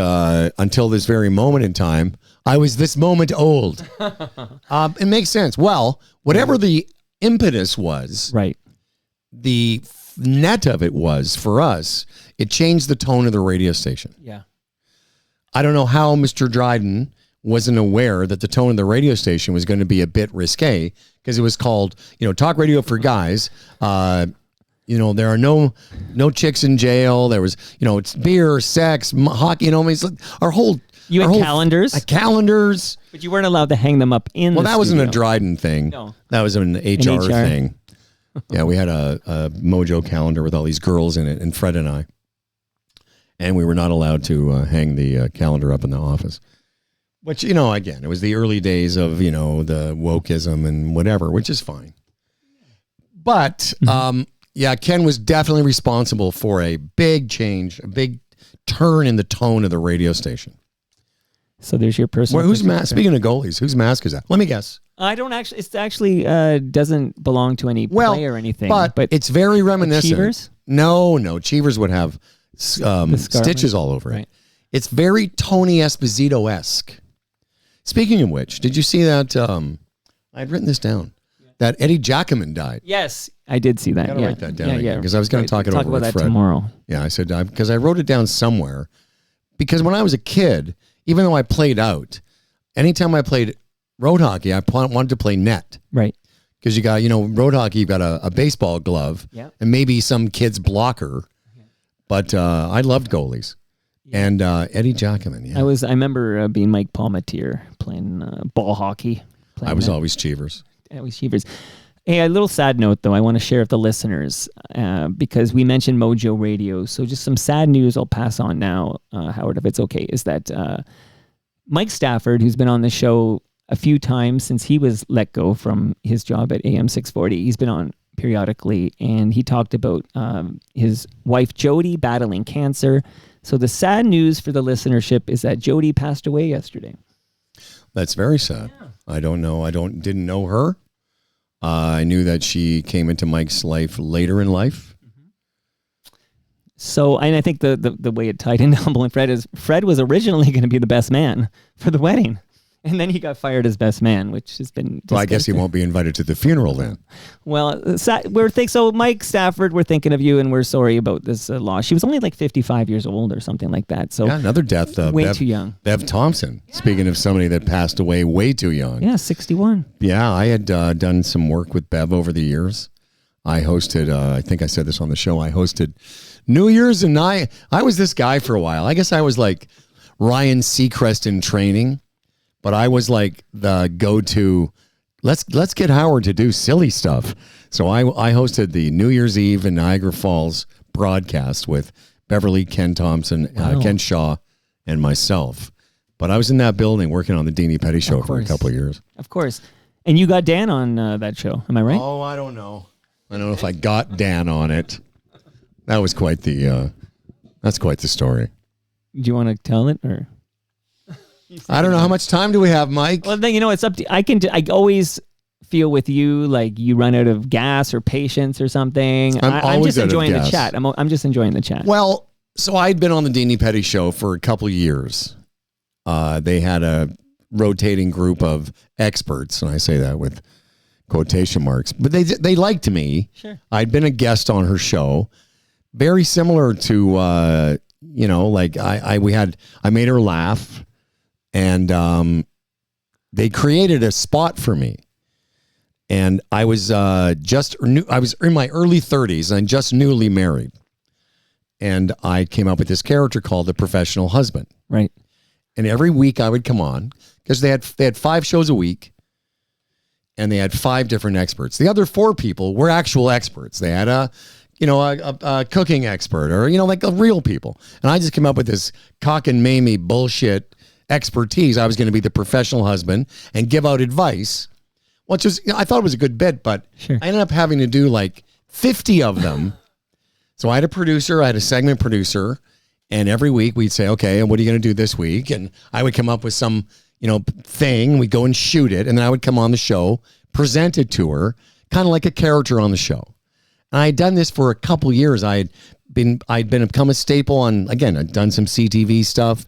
Speaker 1: until this very moment in time, I was this moment old. It makes sense. Well, whatever the impetus was,
Speaker 2: right,
Speaker 1: the net of it was, for us, it changed the tone of the radio station.
Speaker 2: Yeah.
Speaker 1: I don't know how Mr. Dryden wasn't aware that the tone of the radio station was going to be a bit risque, because it was called, talk radio for guys. There are no chicks in jail. There was, it's beer, sex, hockey, our whole...
Speaker 2: You had calendars?
Speaker 1: Calendars.
Speaker 2: But you weren't allowed to hang them up in the
Speaker 1: that wasn't
Speaker 2: studio.
Speaker 1: a Dryden thing.
Speaker 2: No.
Speaker 1: That was an HR thing. Yeah, we had a Mojo calendar with all these girls in it, and Fred and I. And we were not allowed to hang the calendar up in the office. Which, again, it was the early days of, the wokeism and whatever, which is fine. But, Ken was definitely responsible for a big change, a big turn in the tone of the radio station.
Speaker 2: So there's your personal...
Speaker 1: Speaking of goalies, whose mask is that? Let me guess.
Speaker 2: I don't actually... It actually doesn't belong to any play or anything.
Speaker 1: But it's very reminiscent.
Speaker 2: Cheevers?
Speaker 1: No. Cheevers would have stitches all over it. It's very Tony Esposito-esque. Speaking of which, did you see that? I had written this down. That Eddie Jackman died.
Speaker 2: Yes, I did see that.
Speaker 1: I got to write that down again, because I was going to talk
Speaker 2: about
Speaker 1: with
Speaker 2: that
Speaker 1: Fred
Speaker 2: tomorrow.
Speaker 1: Yeah, I said, because I wrote it down somewhere. Because when I was a kid, even though I played out, anytime I played road hockey, I wanted to play net.
Speaker 2: Right.
Speaker 1: Because you got, road hockey, you've got a baseball glove and maybe some kid's blocker. Yeah. But I loved goalies. Yeah. And Eddie Jackman. Yeah.
Speaker 2: I remember being Mike Palmatier playing ball hockey.
Speaker 1: I was always Cheevers.
Speaker 2: Always Cheevers. Hey, a little sad note, though, I want to share with the listeners, because we mentioned Mojo Radio. So just some sad news I'll pass on now, Howard, if it's okay, is that Mike Stafford, who's been on the show a few times since he was let go from his job at AM 640, he's been on periodically, and he talked about his wife, Jody, battling cancer. So the sad news for the listenership is that Jody passed away yesterday.
Speaker 1: That's very sad. Yeah. I don't know. Didn't know her. I knew that she came into Mike's life later in life.
Speaker 2: So, and I think the way it tied into Humble and Fred is Fred was originally going to be the best man for the wedding. And then he got fired as best man, which has been...
Speaker 1: Well, I guess he won't be invited to the funeral then.
Speaker 2: Well, so Mike Stafford, we're thinking of you, and we're sorry about this loss. She was only like 55 years old or something like that. So
Speaker 1: yeah, another death.
Speaker 2: Way too young.
Speaker 1: Bev Thompson, speaking of somebody that passed away way too young.
Speaker 2: Yeah, 61.
Speaker 1: Yeah, I had done some work with Bev over the years. I hosted, I think I said this on the show, I hosted New Year's, and I was this guy for a while. I guess I was like Ryan Seacrest in training. but I was like the go-to. Let's get Howard to do silly stuff. So I hosted the New Year's Eve in Niagara Falls broadcast with Beverly, Ken Thompson, Ken Shaw, and myself. But I was in that building working on the Deanie Petty show for a couple of years.
Speaker 2: Of course. And you got Dan on that show. Am I right?
Speaker 1: Oh, I don't know. I don't know if I got Dan on it. That was quite the story.
Speaker 2: Do you want to tell it or?
Speaker 1: I don't know. How much time do we have, Mike?
Speaker 2: Well, then, it's up to I always feel with you like you run out of gas or patience or something. I'm just enjoying the chat. I'm just enjoying the chat.
Speaker 1: Well, so I'd been on the Deanie Petty show for a couple of years. They had a rotating group of experts, and I say that with quotation marks, but they liked me.
Speaker 2: Sure. I'd
Speaker 1: been a guest on her show, very similar to I made her laugh, and they created a spot for me, and I was I was in my early 30s and just newly married, and I came up with this character called the professional husband.
Speaker 2: Right.
Speaker 1: And every week I would come on because they had 5 shows a week, and they had 5 different experts. The other 4 people were actual experts. They had a cooking expert or, like real people. And I just came up with this cock and mamie bullshit expertise. I was going to be the professional husband and give out advice, which was, I thought it was a good bit, but
Speaker 2: sure.
Speaker 1: I ended up having to do like 50 of them. So I had a producer, I had a segment producer, and every week we'd say, okay, and what are you going to do this week? And I would come up with some, thing. We'd go and shoot it. And then I would come on the show, present it to her, kind of like a character on the show. And I had done this for a couple years. I'd become a staple on, again, I'd done some CTV stuff.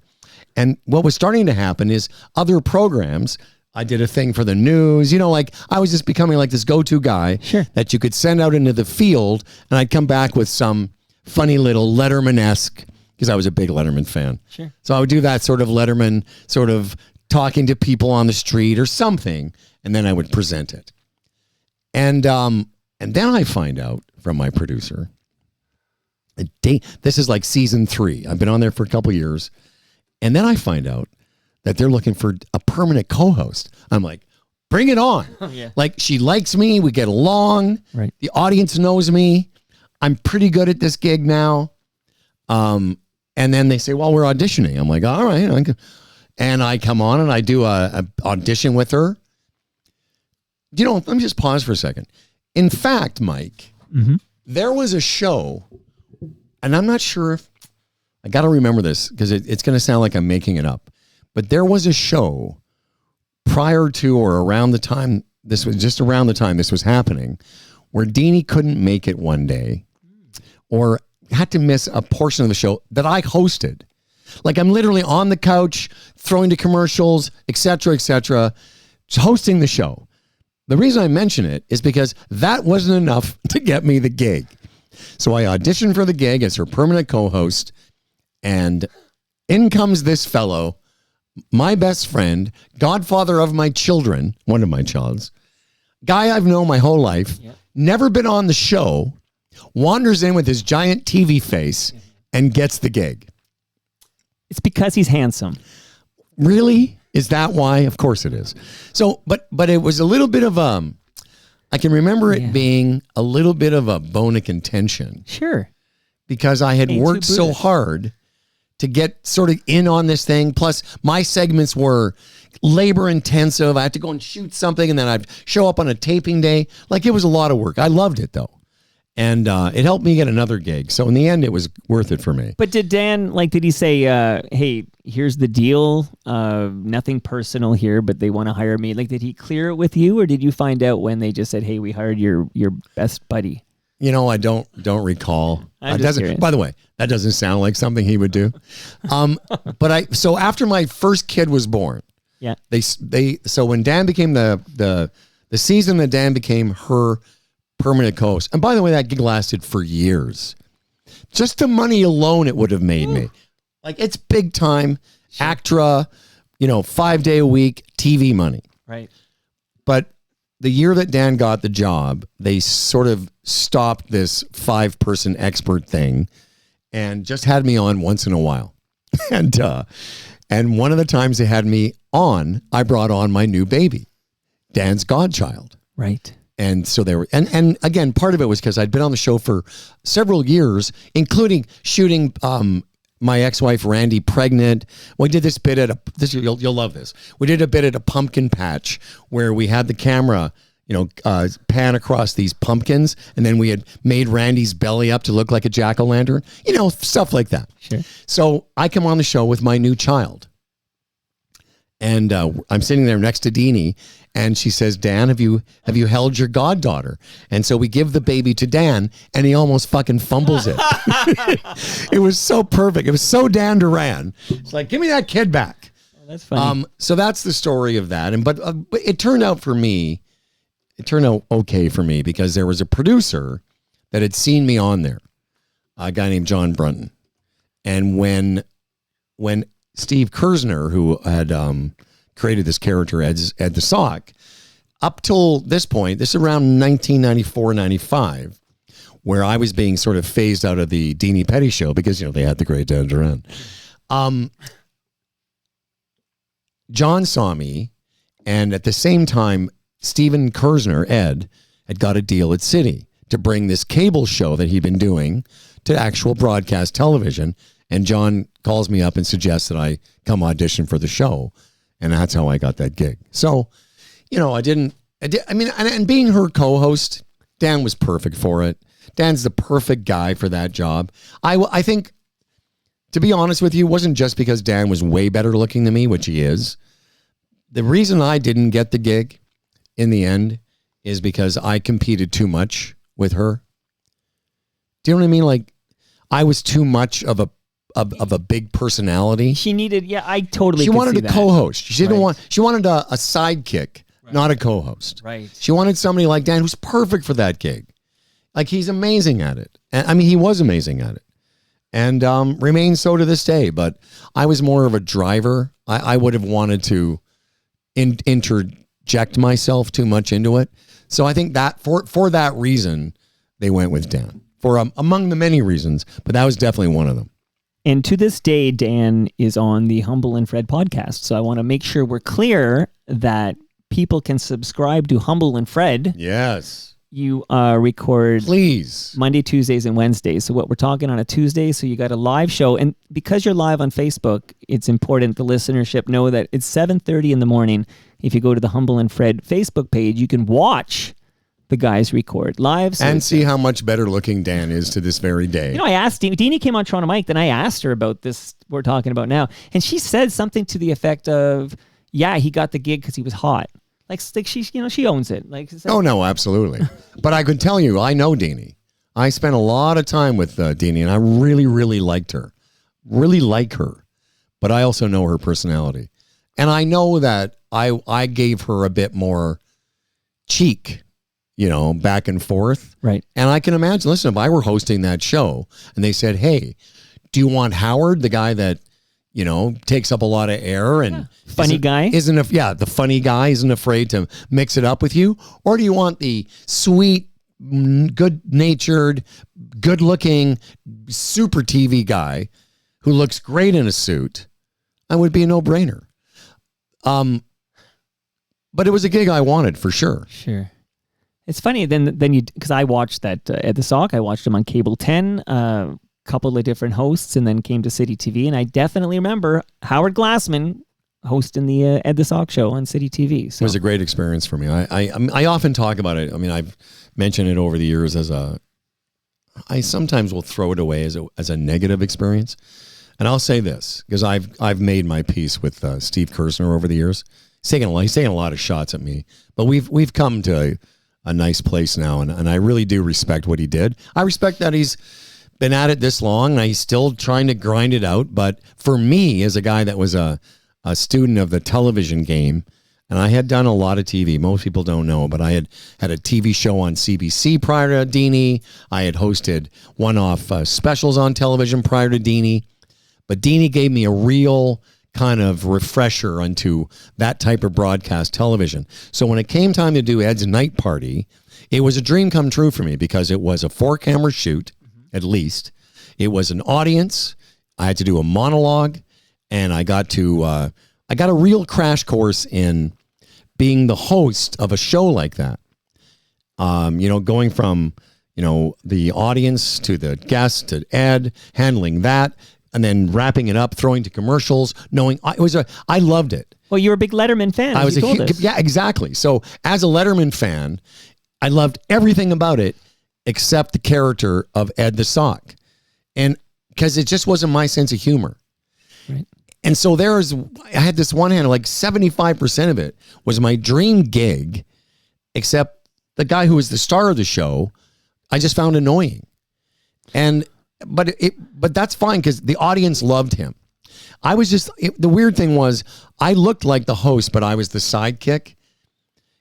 Speaker 1: And what was starting to happen is other programs, I did a thing for the news, I was just becoming like this go-to guy that you could send out into the field, and I'd come back with some funny little Letterman-esque, because I was a big Letterman fan.
Speaker 2: Sure.
Speaker 1: So I would do that sort of Letterman, sort of talking to people on the street or something, and then I would present it. And then I find out from my producer, this is like season 3. I've been on there for a couple of years. And then I find out that they're looking for a permanent co-host. I'm like, bring it on.
Speaker 2: Yeah.
Speaker 1: Like, she likes me. We get along.
Speaker 2: Right.
Speaker 1: The audience knows me. I'm pretty good at this gig now. And then they say, well, we're auditioning. I'm like, all right. And I come on and I do a audition with her. Let me just pause for a second. In fact, Mike, there was a show, and I'm not sure if, I got to remember this because it's going to sound like I'm making it up, but there was a show prior to or around the time, this was happening, where Deanie couldn't make it one day or had to miss a portion of the show that I hosted. Like, I'm literally on the couch, throwing to commercials, et cetera, hosting the show. The reason I mention it is because that wasn't enough to get me the gig. So I auditioned for the gig as her permanent co-host, and in comes this fellow, my best friend, godfather of my children, one of my childs, guy I've known my whole life, never been on the show, wanders in with his giant TV face and gets the gig.
Speaker 2: It's because he's handsome.
Speaker 1: Really? Is that why? Of course it is. So, but it was a little bit of I can remember it being a little bit of a bone of contention.
Speaker 2: Sure.
Speaker 1: Because I had worked so hard to get sort of in on this thing. Plus, my segments were labor intensive. I had to go and shoot something, and then I'd show up on a taping day. Like, it was a lot of work. I loved it, though. And it helped me get another gig. So in the end, it was worth it for me.
Speaker 2: But did Dan, did he say, hey, here's the deal, nothing personal here, but they want to hire me? Like, did he clear it with you, or did you find out when they just said, hey, we hired your best buddy?
Speaker 1: I don't recall.
Speaker 2: I'm just curious.
Speaker 1: By the way, that doesn't sound like something he would do. So after my first kid was born, so when Dan became the season that Dan became her permanent co-host, and by the way, that gig lasted for years. Just the money alone, it would have made me. Like, it's big time, ACTRA, 5-day a week TV money.
Speaker 2: Right.
Speaker 1: But the year that Dan got the job, they sort of stopped this 5-person expert thing and just had me on once in a while. And And one of the times they had me on, I brought on my new baby, Dan's godchild.
Speaker 2: Right.
Speaker 1: And so they were, and again, part of it was because I'd been on the show for several years, including shooting my ex-wife Randy pregnant. We did this bit at you'll love this. We did a bit at a pumpkin patch where we had the camera, pan across these pumpkins, and then we had made Randy's belly up to look like a jack-o'-lantern, stuff like that.
Speaker 2: Sure.
Speaker 1: So I come on the show with my new child, and I'm sitting there next to Deanie, and she says, Dan, have you held your goddaughter? And so we give the baby to Dan, and he almost fucking fumbles it. It was so perfect. It was so Dan Duran. It's like, give me that kid back.
Speaker 2: Oh, that's funny.
Speaker 1: So that's the story of that. But it turned out for me, okay for me, because there was a producer that had seen me on there, a guy named John Brunton. And when Steve Kersner, who had created this character Ed the Sock, up till this point, this is around 1994, 95, where I was being sort of phased out of the Deanie Petty show because, they had the great Dan Duran. John saw me, and at the same time, Steven Kersner, Ed, had got a deal at City to bring this cable show that he'd been doing to actual broadcast television. And John calls me up and suggests that I come audition for the show. And that's how I got that gig. So, and being her co-host, Dan was perfect for it. Dan's the perfect guy for that job. I think, to be honest with you, it wasn't just because Dan was way better looking than me, which he is. The reason I didn't get the gig in the end is because I competed too much with her. Do you know what I mean? Like, I was too much of a big personality.
Speaker 2: She needed, I totally.
Speaker 1: She
Speaker 2: could
Speaker 1: wanted
Speaker 2: see
Speaker 1: a
Speaker 2: that.
Speaker 1: co-host. She didn't
Speaker 2: Right.
Speaker 1: want. She wanted a sidekick, not a co-host.
Speaker 2: Right.
Speaker 1: She wanted somebody like Dan who's perfect for that gig. Like, he's amazing at it. And I mean, he was amazing at it, and remains so to this day. But I was more of a driver. I would have wanted to interject myself too much into it. So I think that for that reason, they went with Dan. For among the many reasons, but that was definitely one of them.
Speaker 2: And to this day, Dan is on the Humble and Fred podcast. So I want to make sure we're clear that people can subscribe to Humble and Fred.
Speaker 1: Yes.
Speaker 2: You record
Speaker 1: Please.
Speaker 2: Monday, Tuesdays, and Wednesdays. So what we're talking on a Tuesday, so you got a live show. And because you're live on Facebook, it's important the listenership know that it's 7:30 in the morning. If you go to the Humble and Fred Facebook page, you can watch the guys record live. So
Speaker 1: And see how much better looking Dan is to this very day.
Speaker 2: I asked Deanie came on Toronto Mike, then I asked her about this we're talking about now. And she said something to the effect of, he got the gig because he was hot. Like she owns it. Like,
Speaker 1: Oh, no, absolutely. But I could tell you, I know Deanie. I spent a lot of time with Deanie, and I really, really liked her. Really like her. But I also know her personality. And I know that I gave her a bit more cheek, back and forth.
Speaker 2: Right.
Speaker 1: And I can imagine, listen, if I were hosting that show and they said, hey, do you want Howard, the guy that, takes up a lot of air and
Speaker 2: funny guy?
Speaker 1: The funny guy isn't afraid to mix it up with you? Or do you want the sweet, good-natured, good-looking, super TV guy who looks great in a suit? That would be a no-brainer. But it was a gig I wanted for sure.
Speaker 2: Sure. It's funny then you, because I watched that at the Sock. I watched him on Cable 10, a couple of different hosts, and then came to City TV. And I definitely remember Howard Glassman hosting the Ed the Sock show on City TV. So
Speaker 1: it was a great experience for me. I often talk about it. I mean, I've mentioned it over the years I sometimes will throw it away as a negative experience. And I'll say this, because I've made my peace with Steve Kersner over the years. He's taking a lot of shots at me, but we've come to a nice place now, and I really do respect what he did. I respect that he's been at it this long, and he's still trying to grind it out. But for me, as a guy that was a student of the television game, and I had done a lot of TV. Most people don't know, but I had a TV show on CBC prior to Deanie. I had hosted one-off specials on television prior to Deanie. But Deanie gave me a real kind of refresher onto that type of broadcast television. So when it came time to do Ed's night party, it was a dream come true for me because it was a 4-camera shoot, at least. It was an audience. I had to do a monologue. and I got a real crash course in being the host of a show like that. Going from, the audience to the guest to Ed, handling that, and then wrapping it up, throwing to commercials, knowing I loved it.
Speaker 2: Well, you're a big Letterman fan.
Speaker 1: Yeah, exactly. So as a Letterman fan, I loved everything about it except the character of Ed the Sock. And because it just wasn't my sense of humor.
Speaker 2: Right.
Speaker 1: And so I had this one hand, like 75% of it was my dream gig, except the guy who was the star of the show, I just found annoying. But that's fine because the audience loved him. The weird thing was I looked like the host, but I was the sidekick.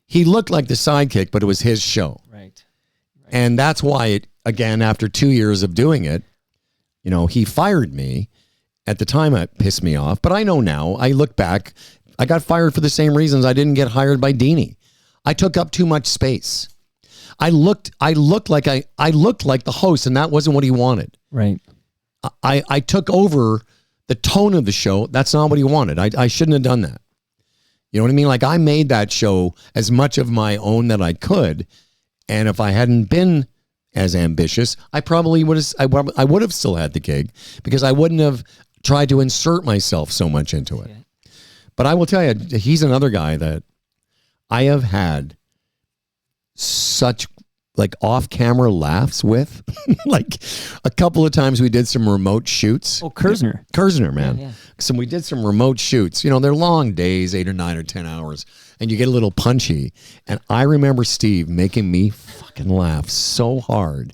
Speaker 1: He looked like the sidekick, but it was his show.
Speaker 2: Right.
Speaker 1: And that's why again, after 2 years of doing it, he fired me. At the time, it pissed me off, but I know now, I look back, I got fired for the same reasons I didn't get hired by Deanie. I took up too much space. I looked like the host, and that wasn't what he wanted.
Speaker 2: Right.
Speaker 1: I took over the tone of the show. That's not what he wanted. I shouldn't have done that. You know what I mean? Like, I made that show as much of my own that I could, and if I hadn't been as ambitious, I probably would have still had the gig because I wouldn't have tried to insert myself so much into it. Yeah. But I will tell you, he's another guy that I have had such like off-camera laughs with. Like a couple of times we did some remote shoots.
Speaker 2: Oh, Kersner,
Speaker 1: man.
Speaker 2: Yeah.
Speaker 1: So we did some remote shoots. They're long days, 8 or 9 or 10 hours, and you get a little punchy. And I remember Steve making me fucking laugh so hard.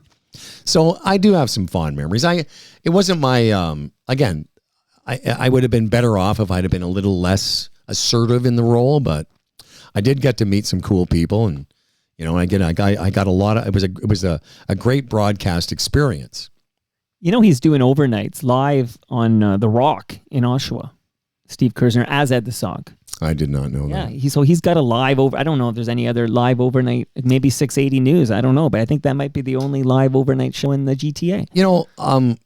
Speaker 1: So I do have some fond memories. It wasn't my, again, I would have been better off if I'd have been a little less assertive in the role, but I did get to meet some cool people, and I got a lot of. It was a great broadcast experience.
Speaker 2: He's doing overnights live on The Rock in Oshawa. Steve Kersner as Ed the Sock.
Speaker 1: I did not know that.
Speaker 2: Yeah, he's got a live over. I don't know if there's any other live overnight. Maybe 680 News. I don't know, but I think that might be the only live overnight show in the GTA.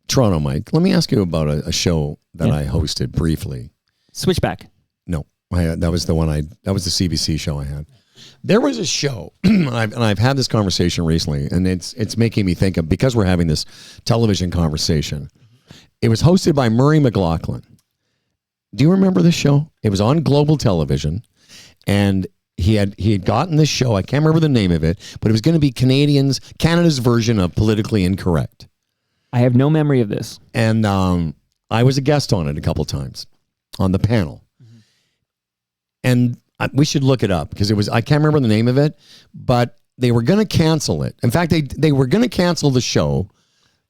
Speaker 1: Toronto Mike, let me ask you about a show that I hosted briefly.
Speaker 2: Switchback.
Speaker 1: No, that was the CBC show I had. There was a show, and I've had this conversation recently, and it's making me think of, because we're having this television conversation. It was hosted by Murray McLaughlin. Do you remember this show? It was on Global Television, and he had gotten this show. I can't remember the name of it, but it was going to be Canada's version of Politically Incorrect.
Speaker 2: I have no memory of this.
Speaker 1: And I was a guest on it a couple times on the panel. Mm-hmm. And we should look it up because I can't remember the name of it, but they were going to cancel it. In fact, they were going to cancel the show.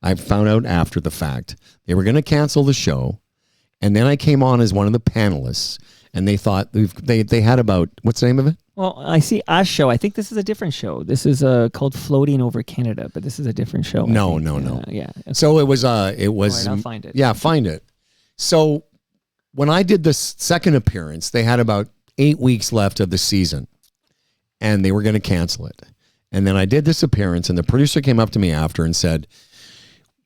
Speaker 1: I found out after the fact. They were going to cancel the show. And then I came on as one of the panelists, and they thought they had about, what's the name of it?
Speaker 2: Well, I see a show. I think this is a different show. This is called Floating Over Canada, but this is a different show.
Speaker 1: No.
Speaker 2: Yeah. Okay.
Speaker 1: So it was.
Speaker 2: All right, I'll find it.
Speaker 1: Yeah, find it. So when I did the second appearance, they had about 8 weeks left of the season, and they were going to cancel it. And then I did this appearance, and the producer came up to me after and said,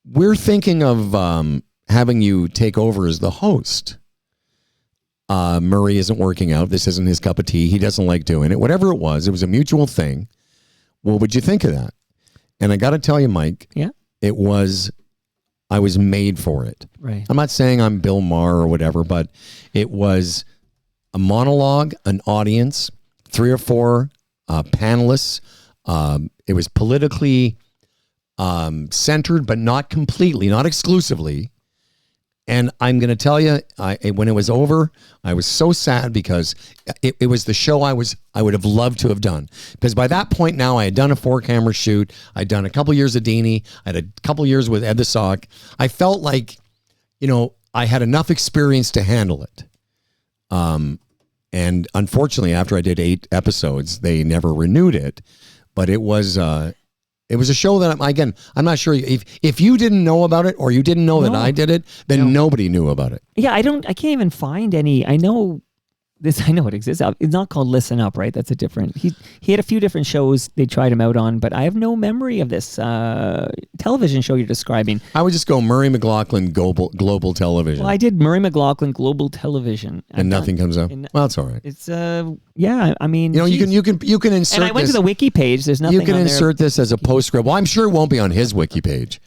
Speaker 1: "We're thinking of having you take over as the host. Murray isn't working out. This isn't his cup of tea. He doesn't like doing it. Whatever it was a mutual thing. What would you think of that?" And I got to tell you, Mike, I was made for it.
Speaker 2: Right.
Speaker 1: I'm not saying I'm Bill Maher or whatever, but it was a monologue, an audience, 3 or 4 panelists. It was politically centered, but not completely, not exclusively. And I'm going to tell you, when it was over, I was so sad because it was the show I would have loved to have done. Because by that point now, I had done a 4-camera shoot. I'd done a couple years of Deanie. I had a couple years with Ed the Sock. I felt like, I had enough experience to handle it. And unfortunately, after I did 8 episodes, they never renewed it. But it was a show that, I'm not sure if you didn't know about it or you didn't know that I did it, then nobody knew about it.
Speaker 2: Yeah, I can't even find any. I know I know it exists. It's not called Listen Up, right? That's a different. He had a few different shows they tried him out on, but I have no memory of this television show you're describing.
Speaker 1: I would just go Murray McLaughlin Global Television.
Speaker 2: Well, I did Murray McLaughlin Global Television,
Speaker 1: and nothing comes up. Well, it's all right.
Speaker 2: It's yeah. I mean,
Speaker 1: you can insert.
Speaker 2: And I went to the wiki page. There's nothing.
Speaker 1: You can
Speaker 2: on
Speaker 1: insert
Speaker 2: there.
Speaker 1: this as a postscript. Well, I'm sure it won't be on his wiki page.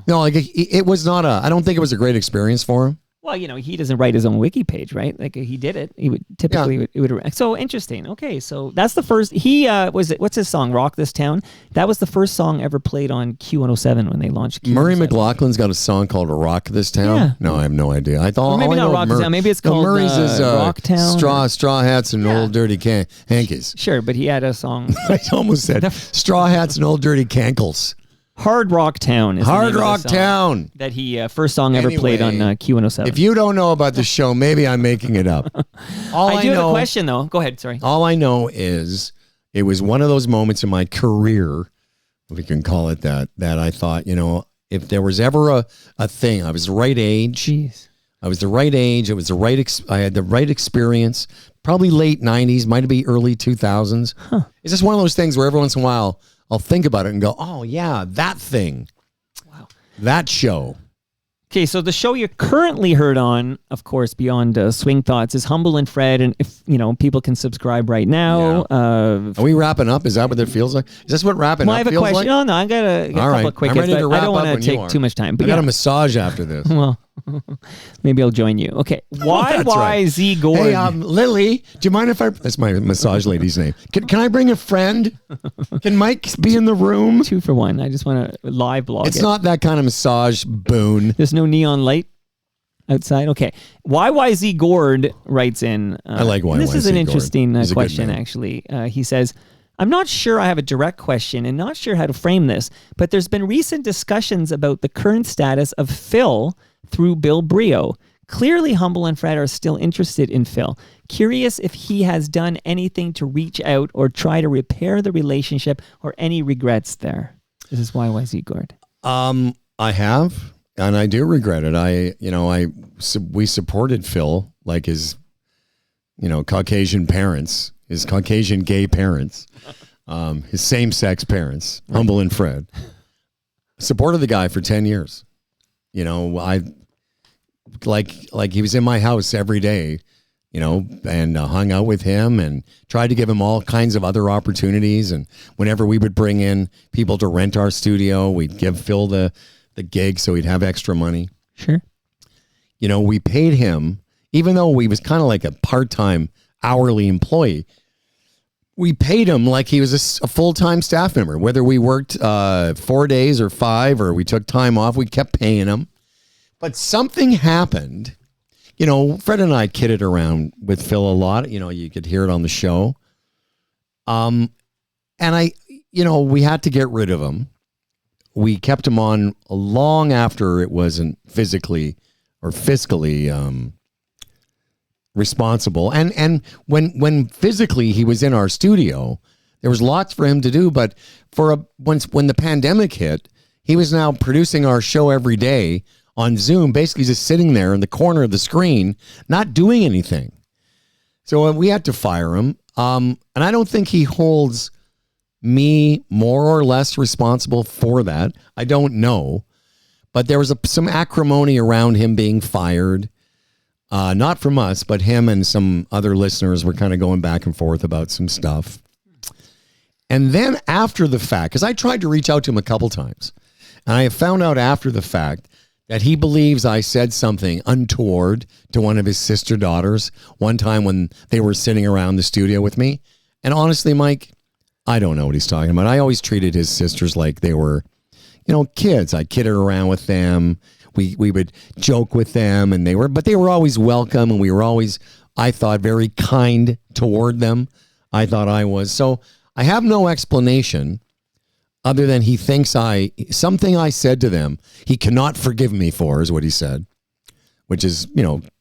Speaker 1: No, like it was not I don't think it was a great experience for him.
Speaker 2: Well, he doesn't write his own wiki page, right? Like he did it. He would typically it would. So interesting. Okay, so that's the first. He what's his song? Rock This Town. That was the first song ever played on Q107 when they launched. Q107.
Speaker 1: Murray McLaughlin's got a song called "Rock This Town."
Speaker 2: Yeah.
Speaker 1: No, I have no idea. I thought
Speaker 2: maybe not Rock This Town. Maybe it's called
Speaker 1: Murray's is
Speaker 2: Rock Town.
Speaker 1: Straw hats and old dirty hankies.
Speaker 2: Sure, but he had a song.
Speaker 1: I almost said straw hats and old dirty cankles.
Speaker 2: Hard Rock Town is
Speaker 1: Hard Rock Town
Speaker 2: that he first song ever played on Q107.
Speaker 1: If you don't know about the show, maybe I'm making it up.
Speaker 2: I do have a question though. Go ahead. Sorry.
Speaker 1: All I know is it was one of those moments in my career, if we can call it that I thought, if there was ever a thing, I was the right age.
Speaker 2: Jeez.
Speaker 1: I was the right age. It was the right. I had the right experience. Probably late '90s, might be early 2000s.
Speaker 2: Huh.
Speaker 1: It's just one of those things where every once in a while I'll think about it and go, "Oh yeah, that thing,
Speaker 2: wow,
Speaker 1: that show."
Speaker 2: Okay, so the show you're currently heard on, of course, beyond Swing Thoughts, is Humble and Fred, and if people can subscribe right now.
Speaker 1: Are we wrapping up? Is that what it feels like? Is this what wrapping up feels like?
Speaker 2: I have a question. Like? No, I got a couple of quick hits, but I don't want to take too much time. But
Speaker 1: I got a massage after this.
Speaker 2: Well, maybe I'll join you. Okay, YYZ Gord.
Speaker 1: Hey, Lily, do you mind if that's my massage lady's name. Can I bring a friend? Can Mike be in the room?
Speaker 2: 2 for 1. I just want to live blog.
Speaker 1: It's not that kind of massage boon.
Speaker 2: There's no neon light outside. Okay, YYZ Gord writes in.
Speaker 1: I like YYZ.
Speaker 2: This is an interesting
Speaker 1: He's
Speaker 2: question, actually. He says, I'm not sure I have a direct question and not sure how to frame this, but there's been recent discussions about the current status of Phil through Bill Brio. Clearly, Humble and Fred are still interested in Phil. Curious if he has done anything to reach out or try to repair the relationship or any regrets there. This is YYZ Gord.
Speaker 1: I have, and I do regret it. We supported Phil, like his, Caucasian parents, his Caucasian gay parents, his same-sex parents, Humble and Fred. Supported the guy for 10 years. I like he was in my house every day, and hung out with him and tried to give him all kinds of other opportunities. And whenever we would bring in people to rent our studio, we'd give Phil the gig so he'd have extra money.
Speaker 2: Sure.
Speaker 1: We paid him, even though he was kind of like a part-time hourly employee. We paid him like he was a full-time staff member. Whether we worked 4 days or 5 or we took time off, we kept paying him. But something happened. Fred and I kidded around with Phil a lot. You could hear it on the show. And we had to get rid of him. We kept him on long after it wasn't physically or fiscally responsible. And when physically he was in our studio, there was lots for him to do. But when the pandemic hit, he was now producing our show every day on Zoom, basically just sitting there in the corner of the screen, not doing anything. So we had to fire him. And I don't think he holds me more or less responsible for that. I don't know. But there was some acrimony around him being fired. Not from us, but him and some other listeners were kind of going back and forth about some stuff. And then after the fact, because I tried to reach out to him a couple times, and I found out after the fact that he believes I said something untoward to one of his sister daughters one time when they were sitting around the studio with me. And honestly, Mike, I don't know what he's talking about. I always treated his sisters like they were, kids. I kidded around with them. We would joke with them, and they were always welcome, and we were always, I thought, very kind toward them. I thought I was. So I have no explanation other than he thinks something I said to them, he cannot forgive me for, is what he said, which is,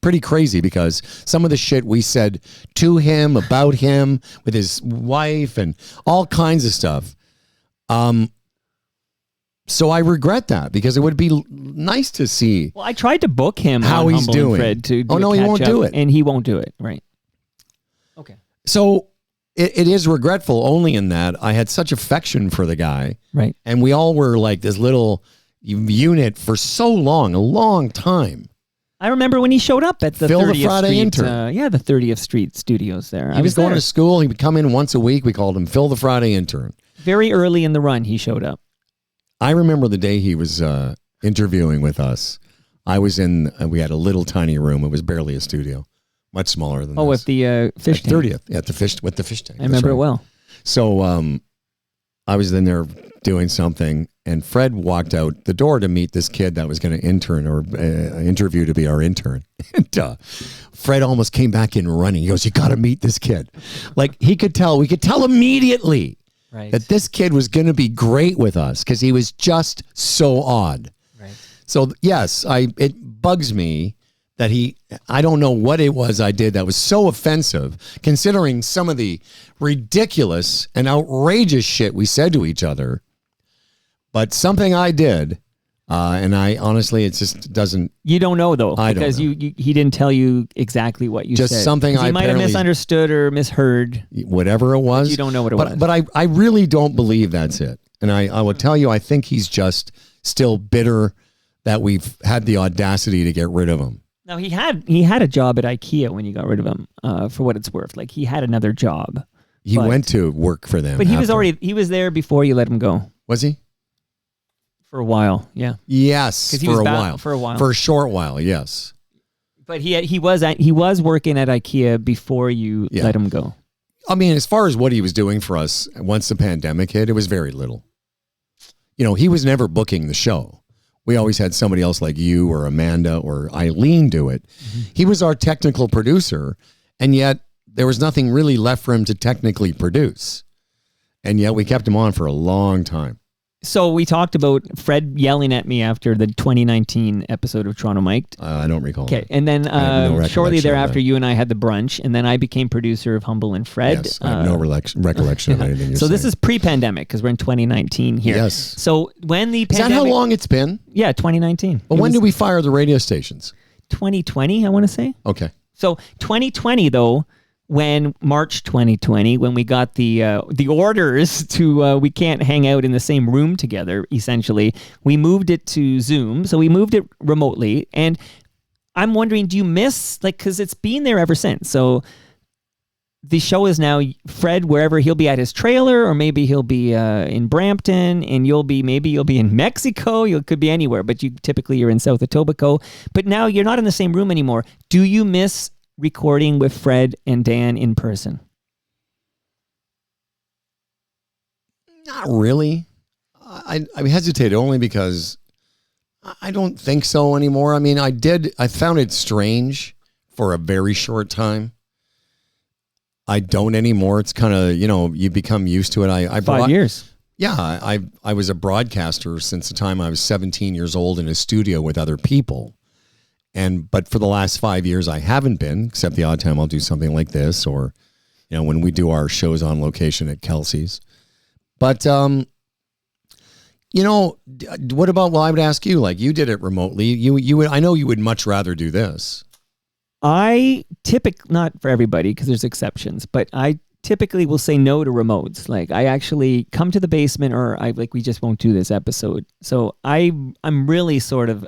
Speaker 1: pretty crazy because some of the shit we said to him, about him, with his wife and all kinds of stuff. So I regret that because it would be nice to see.
Speaker 2: Well, I tried to book him
Speaker 1: how
Speaker 2: on
Speaker 1: he's
Speaker 2: Humble
Speaker 1: doing.
Speaker 2: And Fred to do
Speaker 1: he won't do it.
Speaker 2: And he won't do it, right?
Speaker 1: So it is regretful only in that I had such affection for the guy.
Speaker 2: Right.
Speaker 1: And we all were like this little unit for so long, a long time.
Speaker 2: I remember when he showed up at the
Speaker 1: Phil,
Speaker 2: 30th
Speaker 1: the Friday
Speaker 2: Street,
Speaker 1: intern.
Speaker 2: the 30th Street studios there.
Speaker 1: He was going to school. He would come in once a week. We called him Phil, the Friday intern.
Speaker 2: Very early in the run, he showed up.
Speaker 1: I remember the day he was interviewing with us. I was in, we had a little tiny room. It was barely a studio, much smaller than this.
Speaker 2: With the fish tank.
Speaker 1: 30th, yeah, with the fish tank.
Speaker 2: I remember it well.
Speaker 1: So I was in there doing something, and Fred walked out the door to meet this kid that was going to intern or interview to be our intern. And Fred almost came back in running. He goes, "You got to meet this kid." Like we could tell immediately that this kid was going to be great with us because he was just so odd. Right. So yes, it bugs me that I don't know what it was I did that was so offensive, considering some of the ridiculous and outrageous shit we said to each other. But something I did, and I honestly, it just doesn't. You
Speaker 2: don't know though,
Speaker 1: because
Speaker 2: he didn't tell you exactly what you said.
Speaker 1: Just something
Speaker 2: he might have misunderstood or misheard.
Speaker 1: Whatever it was,
Speaker 2: you don't know what it was.
Speaker 1: But I really don't believe that's it. And I will tell you, I think he's just still bitter that we've had the audacity to get rid of him.
Speaker 2: No, he had a job at IKEA when you got rid of him. For what it's worth, like he had another job.
Speaker 1: He went to work for them,
Speaker 2: but he was there before you let him go.
Speaker 1: Was he?
Speaker 2: For a while, yeah.
Speaker 1: Yes,
Speaker 2: for a while.
Speaker 1: For a short while, yes.
Speaker 2: But he was working at IKEA before you let him go.
Speaker 1: I mean, as far as what he was doing for us once the pandemic hit, it was very little. You know, he was never booking the show. We always had somebody else like you or Amanda or Eileen do it. Mm-hmm. He was our technical producer, and yet there was nothing really left for him to technically produce. And yet we kept him on for a long time.
Speaker 2: So we talked about Fred yelling at me after the 2019 episode of Toronto Mic'd.
Speaker 1: I don't recall.
Speaker 2: Okay, and then shortly thereafter, you and I had the brunch, and then I became producer of Humble and Fred.
Speaker 1: Yes, I have no recollection of anything you're
Speaker 2: So
Speaker 1: saying.
Speaker 2: This is pre-pandemic because we're in 2019 here.
Speaker 1: Yes.
Speaker 2: So when the
Speaker 1: pandemic... Is that how long it's been?
Speaker 2: Yeah, 2019.
Speaker 1: But when did we fire the radio stations?
Speaker 2: 2020, I want to say.
Speaker 1: Okay.
Speaker 2: So 2020, though... When March 2020, when we got the orders to we can't hang out in the same room together, essentially, we moved it to Zoom. So we moved it remotely. And I'm wondering, do you miss, because it's been there ever since. So the show is now Fred, wherever he'll be at his trailer, or maybe he'll be in Brampton, and you'll be in Mexico. You could be anywhere, but you're in South Etobicoke. But now you're not in the same room anymore. Do you miss recording with Fred and Dan in person?
Speaker 1: Not really. I hesitated only because I don't think so anymore. I mean, I found it strange for a very short time. I don't anymore. It's kind of, you become used to it.
Speaker 2: 5 years.
Speaker 1: Yeah. I was a broadcaster since the time I was 17 years old in a studio with other people. But for the last 5 years, I haven't been, except the odd time I'll do something like this, or, when we do our shows on location at Kelsey's. But, what about, I would ask you, like you did it remotely. I know you would much rather do this.
Speaker 2: Not for everybody, because there's exceptions, but I typically will say no to remotes. Like I actually come to the basement, or we just won't do this episode. So I'm really sort of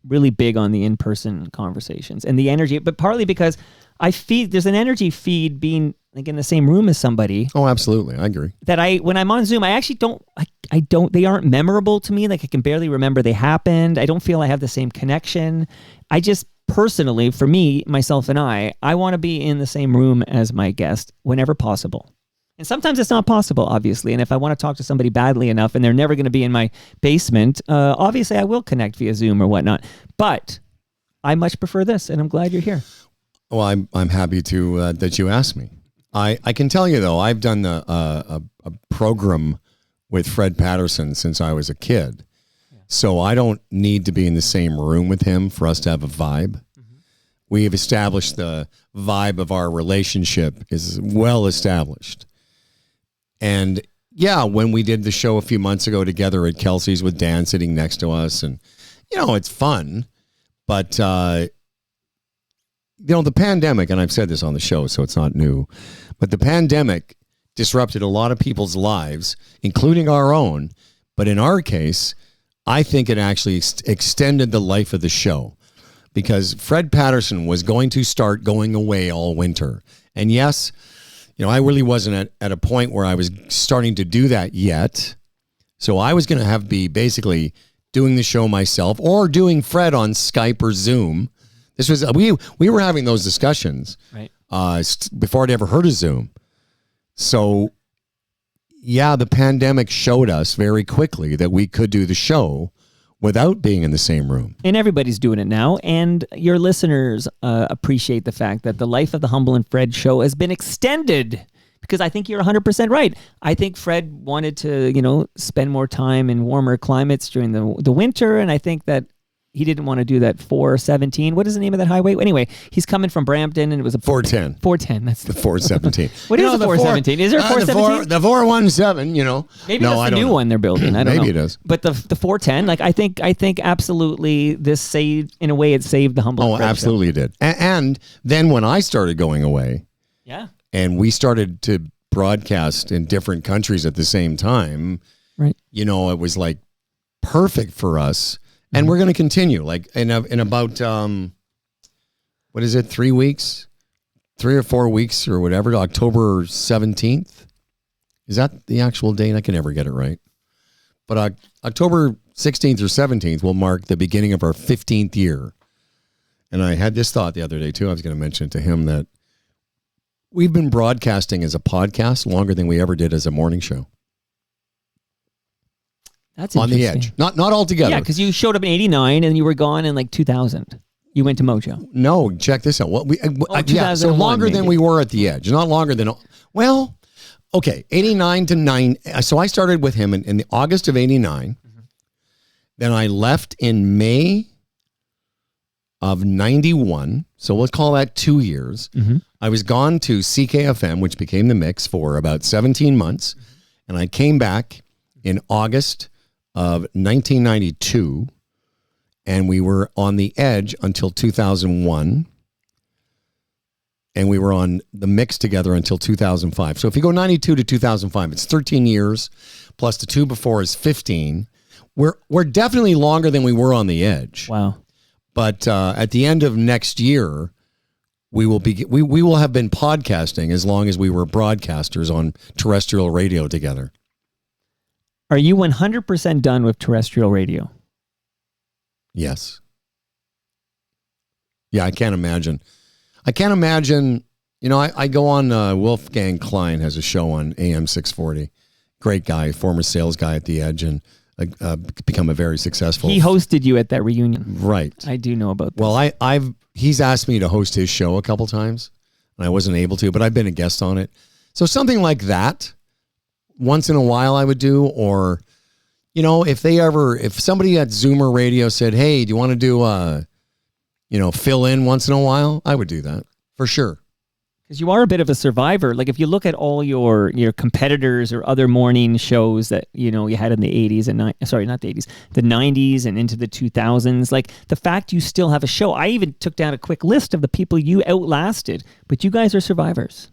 Speaker 2: really big on the in-person conversations and the energy, but partly because there's an energy feed being in the same room as somebody.
Speaker 1: Oh, absolutely. I agree.
Speaker 2: That when I'm on Zoom, I actually they aren't memorable to me. Like I can barely remember they happened. I don't feel I have the same connection. I just personally, for me, myself and I want to be in the same room as my guest whenever possible. And sometimes it's not possible, obviously. And if I want to talk to somebody badly enough and they're never going to be in my basement, obviously I will connect via Zoom or whatnot. But I much prefer this, and I'm glad you're here.
Speaker 1: Well, I'm happy to that you asked me. I can tell you, though, I've done a program with Fred Patterson since I was a kid. Yeah. So I don't need to be in the same room with him for us to have a vibe. Mm-hmm. We have established the vibe of our relationship is well established. And yeah, when we did the show a few months ago together at Kelsey's with Dan sitting next to us, and it's fun, but the pandemic, and I've said this on the show, so it's not new, But the pandemic disrupted a lot of people's lives, including our own. But in our case, I think it actually extended the life of the show because Fred Patterson was going to start going away all winter. And yes, I really wasn't at a point where I was starting to do that yet. So I was going to be basically doing the show myself or doing Fred on Skype or Zoom. This was we were having those discussions
Speaker 2: right
Speaker 1: before I'd ever heard of Zoom. So, yeah, the pandemic showed us very quickly that we could do the show without being in the same room.
Speaker 2: And everybody's doing it now. And your listeners appreciate the fact that the Life of the Humble and Fred show has been extended because I think you're 100% right. I think Fred wanted to, spend more time in warmer climates during the winter. And I think that he didn't want to do that 417. What is the name of that highway? Anyway, he's coming from Brampton, and it was a
Speaker 1: 410.
Speaker 2: 410. That's
Speaker 1: the 417.
Speaker 2: What is the 417? Is there a 417?
Speaker 1: The 417.
Speaker 2: Maybe that's the new one they're building. I don't know.
Speaker 1: Maybe it is.
Speaker 2: But the 410, I think absolutely this saved the Humble.
Speaker 1: Oh, absolutely it did. And then when I started going away,
Speaker 2: yeah,
Speaker 1: and we started to broadcast in different countries at the same time,
Speaker 2: right?
Speaker 1: It was like perfect for us. And we're going to continue, like in about, 3 weeks, 3 or 4 weeks or whatever, October 17th. Is that the actual date? I can never get it right. But October 16th or 17th will mark the beginning of our 15th year. And I had this thought the other day, too. I was going to mention it to him that we've been broadcasting as a podcast longer than we ever did as a morning show.
Speaker 2: That's
Speaker 1: on the edge. Not all together.
Speaker 2: Yeah, because you showed up in 89 and you were gone in like 2000. You went to Mojo.
Speaker 1: No, check this out. So longer
Speaker 2: maybe.
Speaker 1: than we were at the edge. Not longer than, 89 to 9. So I started with him in the August of 89. Mm-hmm. Then I left in May of 91. So let's call that 2 years.
Speaker 2: Mm-hmm.
Speaker 1: I was gone to CKFM, which became The Mix, for about 17 months. Mm-hmm. And I came back in August of 1992, and we were on the edge until 2001, and we were on the Mix together until 2005. So if you go 92 to 2005, it's 13 years, plus the 2 before is 15. We're definitely longer than we were on the edge.
Speaker 2: Wow!
Speaker 1: But at the end of next year, we will have been podcasting as long as we were broadcasters on terrestrial radio together.
Speaker 2: Are you 100% done with terrestrial radio?
Speaker 1: Yes. Yeah, I can't imagine. I go on, Wolfgang Klein has a show on AM 640. Great guy, former sales guy at The Edge, and become a very successful.
Speaker 2: He hosted you at that reunion.
Speaker 1: Right.
Speaker 2: I do know about this.
Speaker 1: Well, he's asked me to host his show a couple times, and I wasn't able to, but I've been a guest on it. So something like that. Once in a while I would do, or, if somebody at Zoomer Radio said, hey, do you want to do, fill in once in a while? I would do that for sure.
Speaker 2: Because you are a bit of a survivor. Like if you look at all your competitors or other morning shows that, you had in the 80s and the 90s and into the 2000s, like the fact you still have a show. I even took down a quick list of the people you outlasted, but you guys are survivors.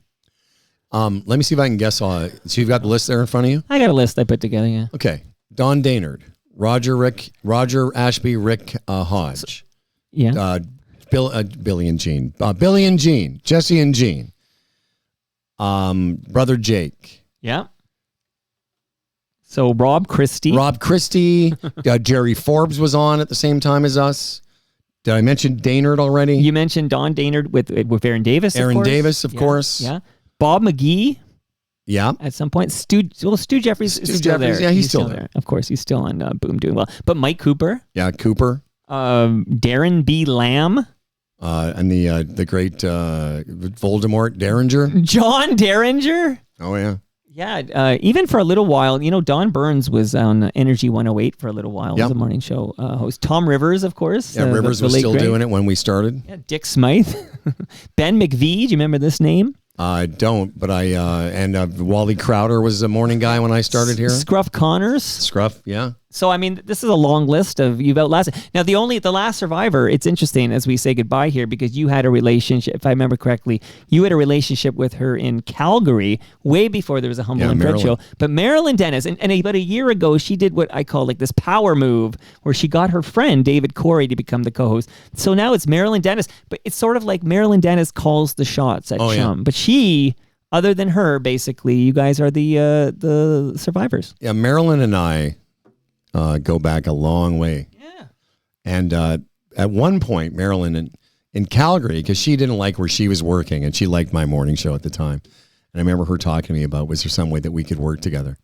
Speaker 1: Let me see if I can guess. So you've got the list there in front of you?
Speaker 2: I got a list I put together, yeah.
Speaker 1: Okay. Don Daynard, Roger Ashby, Rick Hodge.
Speaker 2: Yeah.
Speaker 1: Billy and Jean. Billy and Jean. Jesse and Jean. Brother Jake.
Speaker 2: Yeah. So Rob Christie.
Speaker 1: Jerry Forbes was on at the same time as us. Did I mention Daynard already?
Speaker 2: You mentioned Don Daynard with Aaron Davis,
Speaker 1: of course.
Speaker 2: Yeah. Bob McGee.
Speaker 1: Yeah.
Speaker 2: At some point. Stu Jeffries is still there.
Speaker 1: Yeah, he's still there.
Speaker 2: Of course, he's still on Boom doing well. But Mike Cooper.
Speaker 1: Yeah, Cooper.
Speaker 2: Darren B. Lamb.
Speaker 1: And the great Voldemort Derringer.
Speaker 2: John Derringer.
Speaker 1: Oh, yeah.
Speaker 2: Yeah, even for a little while, Don Burns was on Energy 108 for a little while.
Speaker 1: Yep.
Speaker 2: Was a morning show host. Tom Rivers, of course.
Speaker 1: Yeah, Rivers was still doing it when we started.
Speaker 2: Yeah, Dick Smythe. Ben McVie, do you remember this name?
Speaker 1: I don't, but and Wally Crowder was a morning guy when I started here.
Speaker 2: Scruff Connors.
Speaker 1: Scruff, yeah.
Speaker 2: So, I mean, this is a long list of you've outlasted. Now, the last survivor, it's interesting as we say goodbye here because you had a relationship, if I remember correctly, you had a relationship with her in Calgary way before there was a Humble and Fred show. But Marilyn Dennis, and about a year ago, she did what I call like this power move where she got her friend David Corey to become the co-host. So now it's Marilyn Dennis, but it's sort of like Marilyn Dennis calls the shots at Chum. Yeah. But she, other than her, basically, you guys are the survivors.
Speaker 1: Yeah, Marilyn and I go back a long way.
Speaker 2: Yeah.
Speaker 1: And at one point, Marilyn in Calgary, because she didn't like where she was working, and she liked my morning show at the time. And I remember her talking to me about, was there some way that we could work together?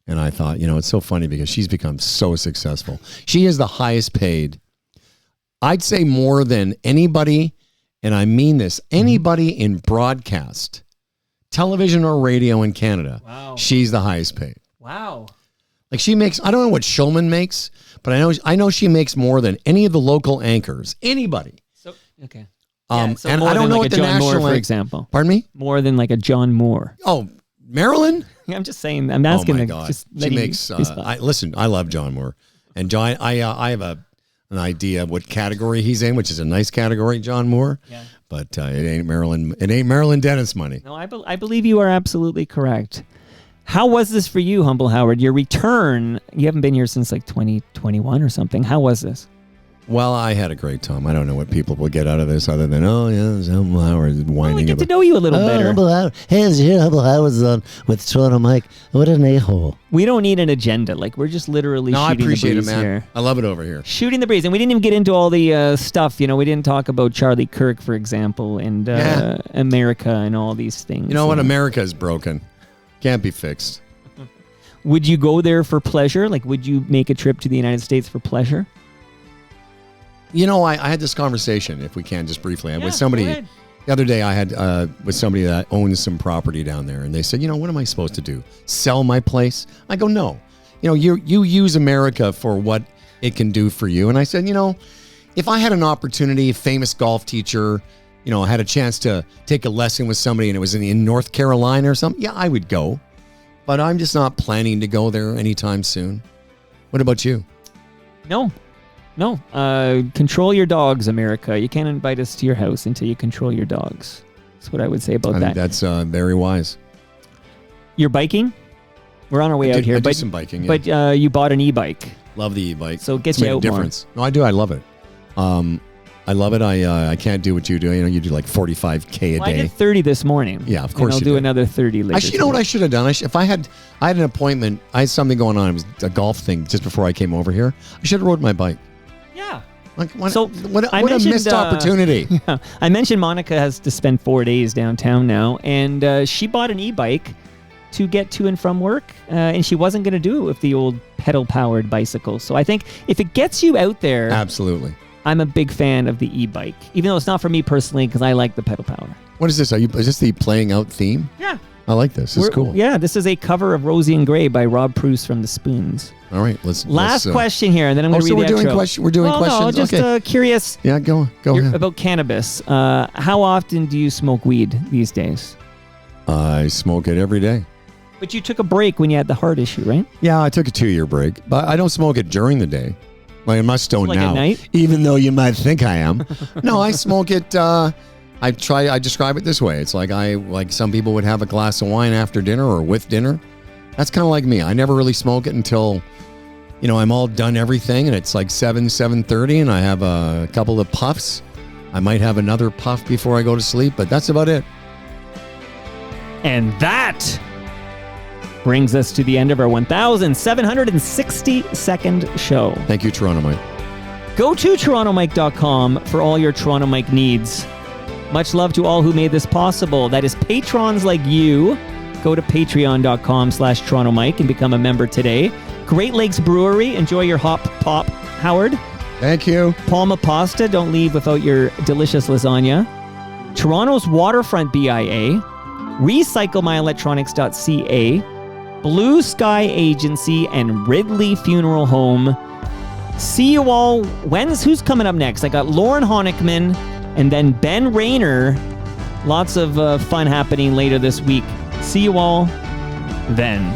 Speaker 1: And I thought, it's so funny because she's become so successful. She is the highest paid, I'd say more than anybody, and I mean this, anybody in broadcast, television or radio in Canada.
Speaker 2: Wow.
Speaker 1: She's the highest paid.
Speaker 2: Wow.
Speaker 1: Like she makes, I don't know what Shulman makes, but I know she makes more than any of the local anchors. Anybody.
Speaker 2: So okay.
Speaker 1: So and I don't know what the
Speaker 2: John
Speaker 1: national,
Speaker 2: Moore, for example.
Speaker 1: Pardon me?
Speaker 2: More than like a John Moore.
Speaker 1: Oh, Marilyn?
Speaker 2: I'm just saying. I'm asking.
Speaker 1: Oh my God. She makes. Listen, I love John Moore, and John. I have an idea of what category he's in, which is a nice category, John Moore.
Speaker 2: Yeah.
Speaker 1: But it ain't Marilyn. It ain't Marilyn Dennis money.
Speaker 2: No, I believe you are absolutely correct. How was this for you, Humble Howard? Your return, you haven't been here since like 2021 or something. How was this?
Speaker 1: Well, I had a great time. I don't know what people will get out of this other than, it's Humble Howard whining.
Speaker 2: We get to know you a little better.
Speaker 7: Humble Howard. Hey, it's here, Humble Howard's on with Toronto Mike. What an a-hole.
Speaker 2: We don't need an agenda. Like, we're just literally shooting the breeze.
Speaker 1: I appreciate it, man.
Speaker 2: Here.
Speaker 1: I love it over here.
Speaker 2: Shooting the breeze. And we didn't even get into all the stuff. We didn't talk about Charlie Kirk, for example, and America and all these things.
Speaker 1: You know what? America is broken. Can't be fixed.
Speaker 2: Would you go there for pleasure? Like, would you make a trip to the United States for pleasure?
Speaker 1: I had this conversation, if we can, just briefly, with somebody. The other day I had with somebody that owns some property down there, and they said, what am I supposed to do? Sell my place? I go, no. You use America for what it can do for you. And I said, if I had an opportunity, a famous golf teacher, I had a chance to take a lesson with somebody and it was in North Carolina or something, yeah, I would go. But I'm just not planning to go there anytime soon. What about you?
Speaker 2: No. Control your dogs, America. You can't invite us to your house until you control your dogs. That's what I would say about that.
Speaker 1: That's very wise.
Speaker 2: You're biking? We're on our way out here.
Speaker 1: I do some biking, yeah.
Speaker 2: But you bought an e-bike.
Speaker 1: Love the e-bike.
Speaker 2: So it gets you out
Speaker 1: difference. More. No, I do. I love it. I love it. I can't do what you do. You do like 45K a day.
Speaker 2: I did 30 this morning.
Speaker 1: Yeah, of course.
Speaker 2: And I'll do another 30 later.
Speaker 1: Actually, you know what I should have done? I had an appointment. I had something going on. It was a golf thing just before I came over here. I should have rode my bike.
Speaker 2: Yeah.
Speaker 1: Like what a missed opportunity.
Speaker 2: Yeah. I mentioned Monica has to spend 4 days downtown now, and she bought an e-bike to get to and from work, and she wasn't going to do it with the old pedal-powered bicycle. So I think if it gets you out there...
Speaker 1: Absolutely.
Speaker 2: I'm a big fan of the e-bike, even though it's not for me personally because I like the pedal power.
Speaker 1: What is this? Is this the playing out theme?
Speaker 2: Yeah.
Speaker 1: I like this. It's cool.
Speaker 2: Yeah, this is a cover of Rosie and Gray by Rob Pruce from The Spoons.
Speaker 1: All right,
Speaker 2: Last question here, and then I'm going to read the outro.
Speaker 1: We're doing questions?
Speaker 2: No, just curious.
Speaker 1: Yeah, go ahead.
Speaker 2: About cannabis. How often do you smoke weed these days?
Speaker 1: I smoke it every day.
Speaker 2: But you took a break when you had the heart issue, right?
Speaker 1: Yeah, I took a 2-year break, but I don't smoke it during the day. Like, I'm not stoned now,
Speaker 2: at night?
Speaker 1: even though you might think I am. No, I smoke it. I describe it this way. It's like some people would have a glass of wine after dinner or with dinner. That's kind of like me. I never really smoke it until, I'm all done everything, and it's like 7:30, and I have a couple of puffs. I might have another puff before I go to sleep, but that's about it.
Speaker 2: And that brings us to the end of our 1,762nd show.
Speaker 1: Thank you, Toronto Mike.
Speaker 2: Go to TorontoMike.com for all your Toronto Mike needs. Much love to all who made this possible. That is patrons like you. Go to patreon.com/Toronto Mike and become a member today. Great Lakes Brewery. Enjoy your hop pop, Howard.
Speaker 1: Thank you.
Speaker 2: Palma Pasta. Don't leave without your delicious lasagna. Toronto's Waterfront BIA. RecycleMyElectronics.ca. Blue Sky Agency and Ridley Funeral Home. See you all. Who's coming up next? I got Lauren Honickman and then Ben Rayner. Lots of fun happening later this week. See you all then.